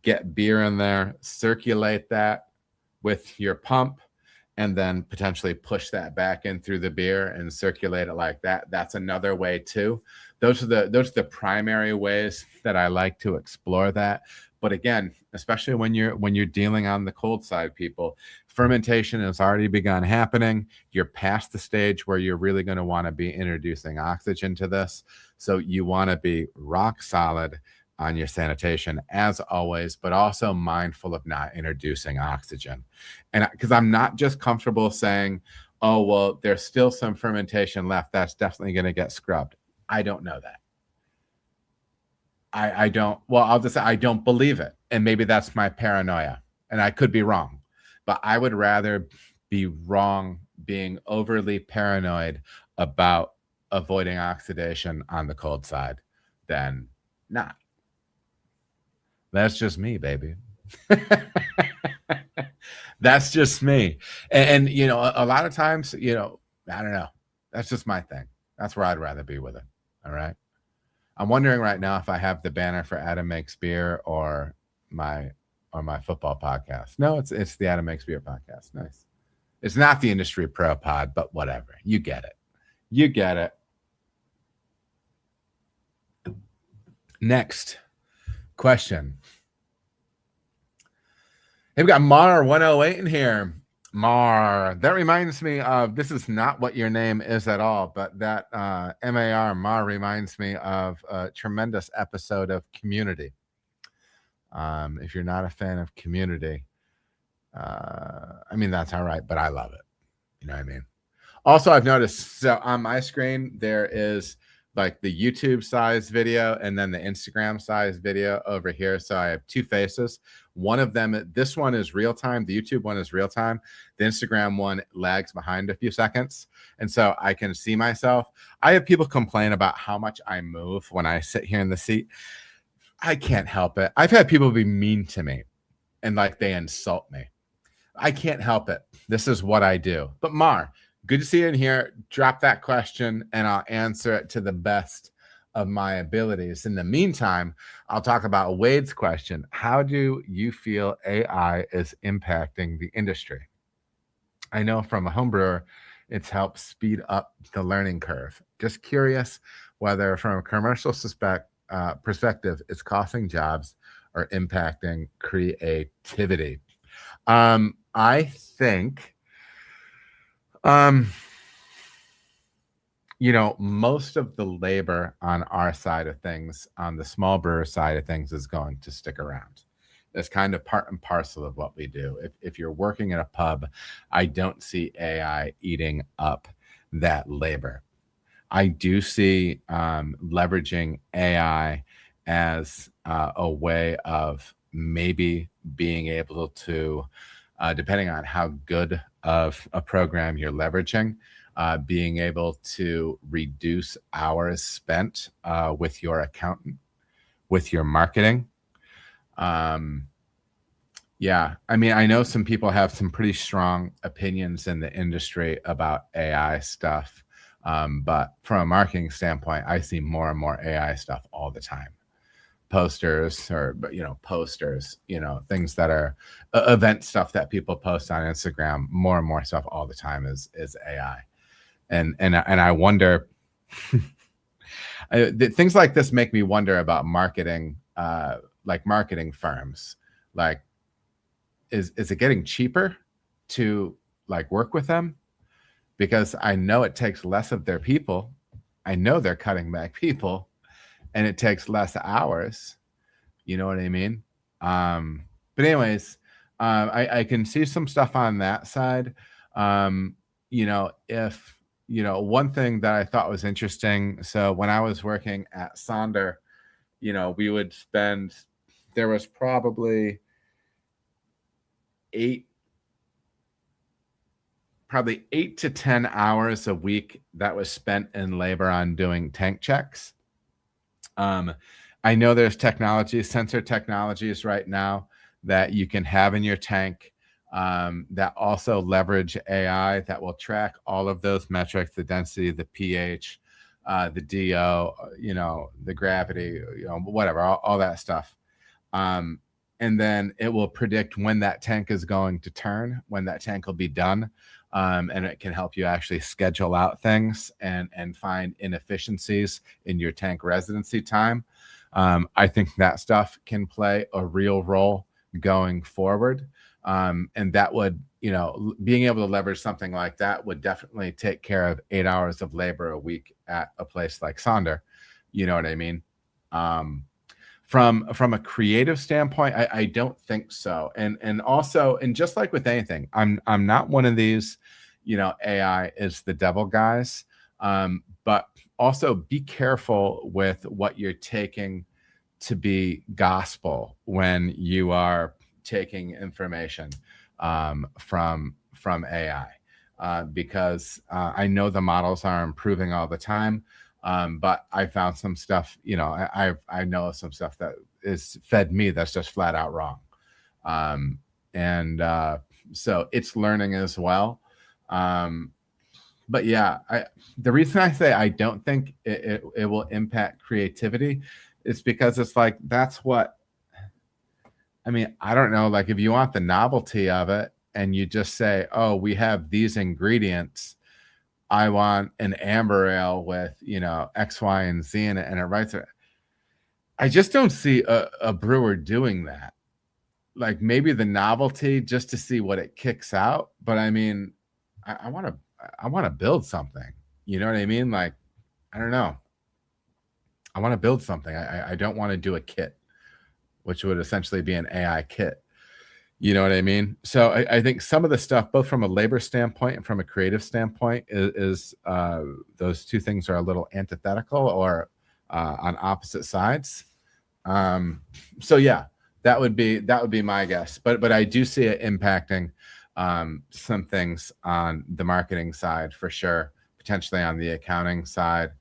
get beer in there, circulate that with your pump, and then potentially push that back in through the beer and circulate it like that. That's another way too. Those are the primary ways that I like to explore that. But again, especially when you're dealing on the cold side, people, fermentation has already begun happening. You're past the stage where you're really going to want to be introducing oxygen to this. So you want to be rock solid on your sanitation as always, but also mindful of not introducing oxygen. And because I'm not just comfortable saying, oh, well, there's still some fermentation left, that's definitely going to get scrubbed. I don't know that. I'll just say I don't believe it. And maybe that's my paranoia, and I could be wrong, but I would rather be wrong being overly paranoid about avoiding oxidation on the cold side than not. That's just me, baby. That's just me. And you know, a lot of times, you know, I don't know. That's just my thing. That's where I'd rather be with it. All right. I'm wondering right now if I have the banner for Adam Makes Beer or my football podcast. No, it's the Adam Makes Beer podcast. Nice. It's not the Industry Pro Pod, but whatever. You get it. You get it. Next question. Hey, we got Mar 108 in here. Mar, that reminds me of, this is not what your name is at all, but that Mar reminds me of a tremendous episode of Community. If you're not a fan of Community, I mean, that's all right, but I love it. You know what I mean? Also, I've noticed, so on my screen, there is like the YouTube size video and then the Instagram size video over here. So I have two faces. One of them, this one is real time. The YouTube one is real time. The Instagram one lags behind a few seconds. And so I can see myself. I have people complain about how much I move when I sit here in the seat. I can't help it. I've had people be mean to me and like they insult me. I can't help it. This is what I do. But Mar, good to see you in here. Drop that question and I'll answer it to the best of my abilities. In the meantime, I'll talk about Wade's question. How do you feel AI is impacting the industry? I know from a home brewer, it's helped speed up the learning curve. Just curious whether from a commercial perspective, it's costing jobs or impacting creativity. I think, you know, most of the labor on our side of things, on the small brewer side of things, is going to stick around. It's kind of part and parcel of what we do. If you're working in a pub, I don't see AI eating up that labor. I do see leveraging AI as a way of maybe being able to, depending on how good of a program you're leveraging, being able to reduce hours spent with your accountant, with your marketing. Yeah, I mean, I know some people have some pretty strong opinions in the industry about AI stuff, but from a marketing standpoint, I see more and more AI stuff all the time. Posters or, you know, things that are event stuff that people post on Instagram, more and more stuff all the time is AI. And I wonder, things like this make me wonder about marketing, like marketing firms. Like, is it getting cheaper to like work with them? Because I know it takes less of their people. I know they're cutting back people and it takes less hours. You know what I mean? But anyways, I can see some stuff on that side. You know, if, you know, one thing that I thought was interesting. So when I was working at Sonder, you know, we would spend, there was probably 8 to 10 hours a week that was spent in labor on doing tank checks. I know there's sensor technologies right now that you can have in your tank that also leverage AI that will track all of those metrics, the density, the pH, the DO, you know, the gravity, you know, whatever, all that stuff. And then it will predict when that tank is going to turn, when that tank will be done. And it can help you actually schedule out things and find inefficiencies in your tank residency time. I think that stuff can play a real role going forward. And that would, you know, being able to leverage something like that would definitely take care of 8 hours of labor a week at a place like Sonder. You know what I mean? From a creative standpoint, I don't think so. And also, and just like with anything, I'm not one of these, you know, AI is the devil guys. But also be careful with what you're taking to be gospel when you are taking information from AI, because I know the models are improving all the time. But I found some stuff, you know, I know some stuff that is fed me that's just flat out wrong. So it's learning as well. But yeah, the reason I say I don't think it will impact creativity is because it's like, that's what, I mean, I don't know, like if you want the novelty of it and you just say, oh, we have these ingredients, I want an amber ale with, X, Y, and Z in it, and it writes it. I just don't see a brewer doing that. Like maybe the novelty just to see what it kicks out. But I mean, I want to build something. You know what I mean? Like, I don't know. I want to build something. I don't want to do a kit, which would essentially be an AI kit. You know what I mean? So I think some of the stuff, both from a labor standpoint and from a creative standpoint, is those two things are a little antithetical or on opposite sides. So yeah, that would be my guess. But I do see it impacting some things on the marketing side for sure, potentially on the accounting side.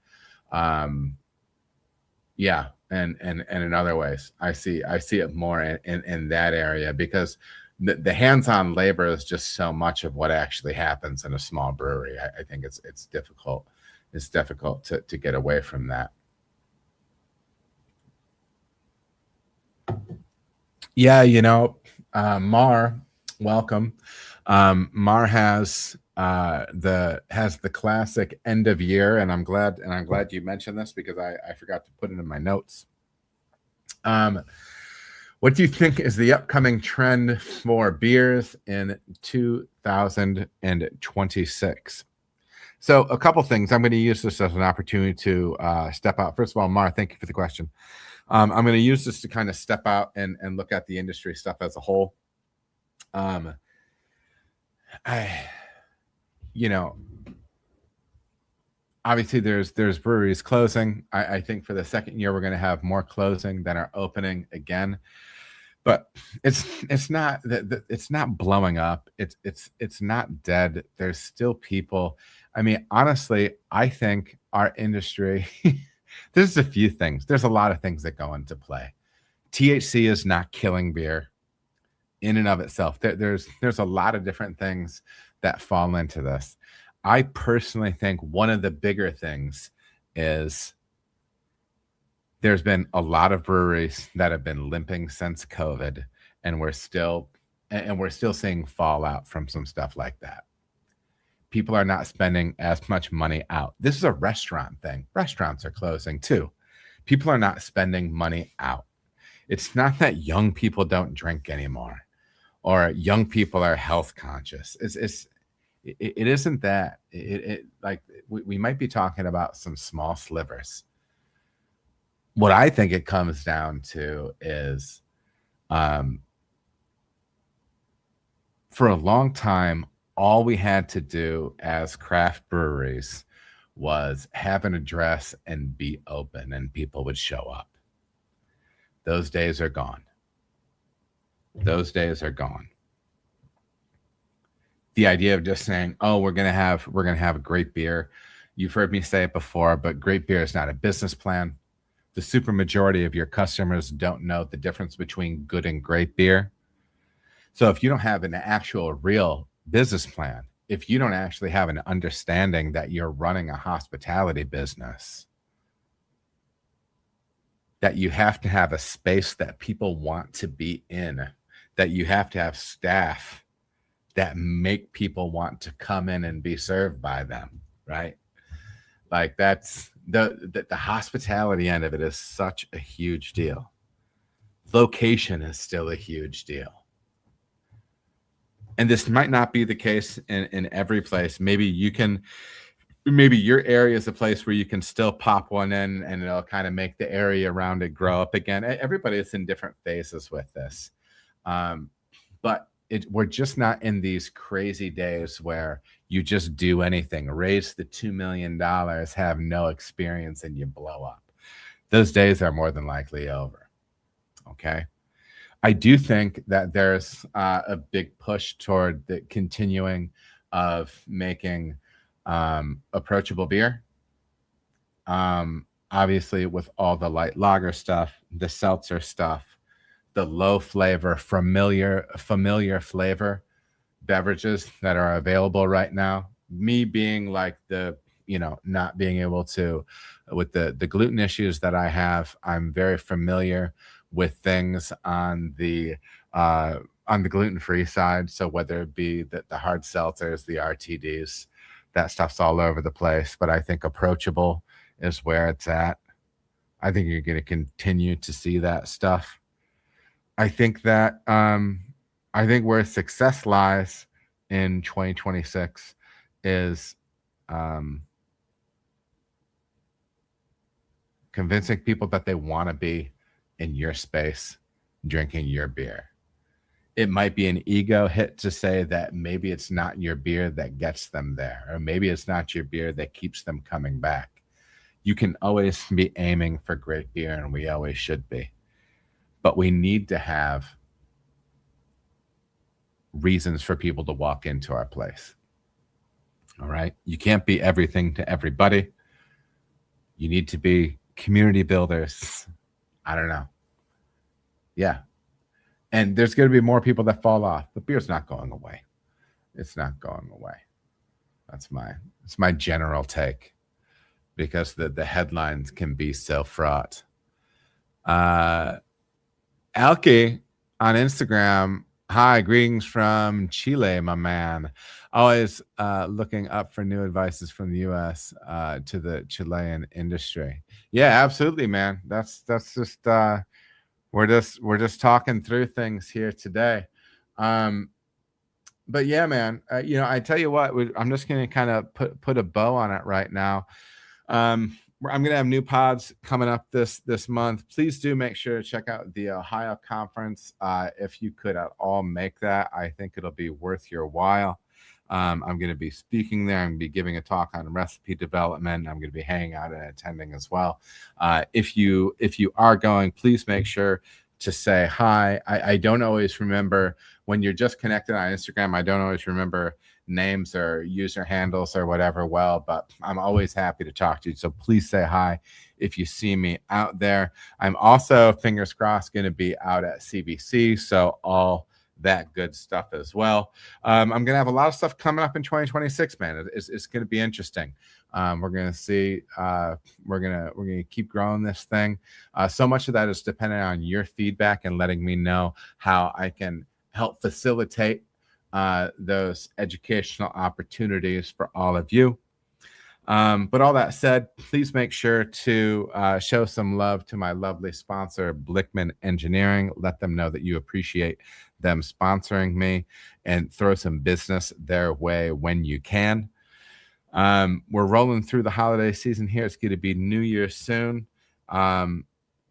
Yeah. And in other ways, I see it more in that area, because the hands-on labor is just so much of what actually happens in a small brewery. I think it's difficult. It's difficult to get away from that. Yeah, Mar, welcome. Mar has the classic end of year, and I'm glad you mentioned this because I forgot to put it in my notes. What do you think is the upcoming trend for beers in 2026? So a couple things. I'm going to use this as an opportunity to step out. First of all, Mar, thank you for the question. I'm going to use this to kind of step out and look at the industry stuff as a whole. Obviously there's breweries closing. I think for the second year we're going to have more closing than are opening again. But it's not that it's not blowing up. It's not dead. There's still people. I mean, honestly, I think our industry. There's a few things. There's a lot of things that go into play. THC is not killing beer in and of itself. There's a lot of different things that fall into this. I personally think one of the bigger things is there's been a lot of breweries that have been limping since COVID, and we're still seeing fallout from some stuff like that. People are not spending as much money out. This is a restaurant thing. Restaurants are closing too. People are not spending money out. It's not that young people don't drink anymore or young people are health conscious. It isn't that. Like we might be talking about some small slivers. What I think it comes down to is for a long time, all we had to do as craft breweries was have an address and be open, and people would show up. Those days are gone. Those days are gone. The idea of just saying, "Oh, we're gonna have a great beer." You've heard me say it before, but great beer is not a business plan. The super majority of your customers don't know the difference between good and great beer. So if you don't have an actual real business plan, if you don't actually have an understanding that you're running a hospitality business, that you have to have a space that people want to be in, that you have to have staff that make people want to come in and be served by them, right? Like that's the hospitality end of it is such a huge deal. Location is still a huge deal. And this might not be the case in every place. Maybe your area is a place where you can still pop one in and it'll kind of make the area around it grow up again. Everybody is in different phases with this. But we're just not in these crazy days where you just do anything, raise the $2 million, have no experience, and you blow up. Those days are more than likely over. Okay. I do think that there's a big push toward the continuing of making approachable beer. Obviously, with all the light lager stuff, the seltzer stuff, the low flavor, familiar flavor beverages that are available right now. Me being like the, not being able to, with the gluten issues that I have, I'm very familiar with things on the gluten-free side. So whether it be the hard seltzers, the RTDs, that stuff's all over the place. But I think approachable is where it's at. I think you're going to continue to see that stuff. I think that I think where success lies in 2026 is convincing people that they want to be in your space drinking your beer. It might be an ego hit to say that maybe it's not your beer that gets them there, or maybe it's not your beer that keeps them coming back. You can always be aiming for great beer, and we always should be. But we need to have reasons for people to walk into our place. All right? You can't be everything to everybody. You need to be community builders. I don't know. Yeah. And there's going to be more people that fall off. The beer's not going away. It's not going away. It's my general take, because the headlines can be so fraught. Alki on Instagram. Hi, greetings from Chile, my man. Always looking up for new advices from the U.S. To the Chilean industry. Yeah, absolutely, man. That's just we're just talking through things here today. But yeah, man. I tell you what, I'm just gonna kind of put a bow on it right now. I'm gonna have new pods coming up this month. Please do make sure to check out the Ohio conference if you could at all make that. I think it'll be worth your while. I'm going to be speaking there. I'm going to be giving a talk on recipe development. I'm going to be hanging out and attending as well. If you are going, please make sure to say hi. I don't always remember when you're just connected on Instagram. I don't always remember names or user handles or whatever well, but I'm always happy to talk to you. So please say hi if you see me out there. I'm also, fingers crossed, going to be out at CBC. So all that good stuff as well. I'm going to have a lot of stuff coming up in 2026, man. It's going to be interesting. We're going to see, we're going to keep growing this thing. So much of that is dependent on your feedback and letting me know how I can help facilitate those educational opportunities for all of you. But all that said, please make sure to show some love to my lovely sponsor, Blickman Engineering. Let them know that you appreciate them sponsoring me, and throw some business their way when you can. We're rolling through the holiday season here. It's going to be New Year soon.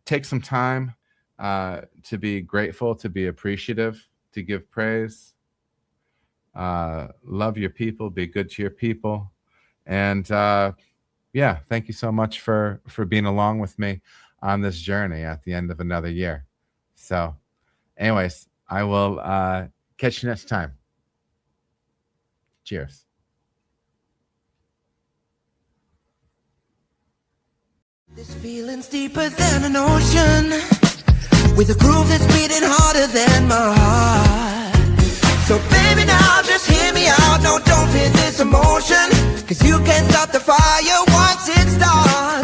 Take some time to be grateful, to be appreciative, to give praise. Love your people, be good to your people. And yeah, thank you so much for being along with me on this journey at the end of another year. So anyways, I will catch you next time. Cheers. This feeling's deeper than an ocean, with a groove that's beating harder than my heart. So baby, now just hear me out. No, don't fear this emotion, 'cause you can't stop the fire once it starts.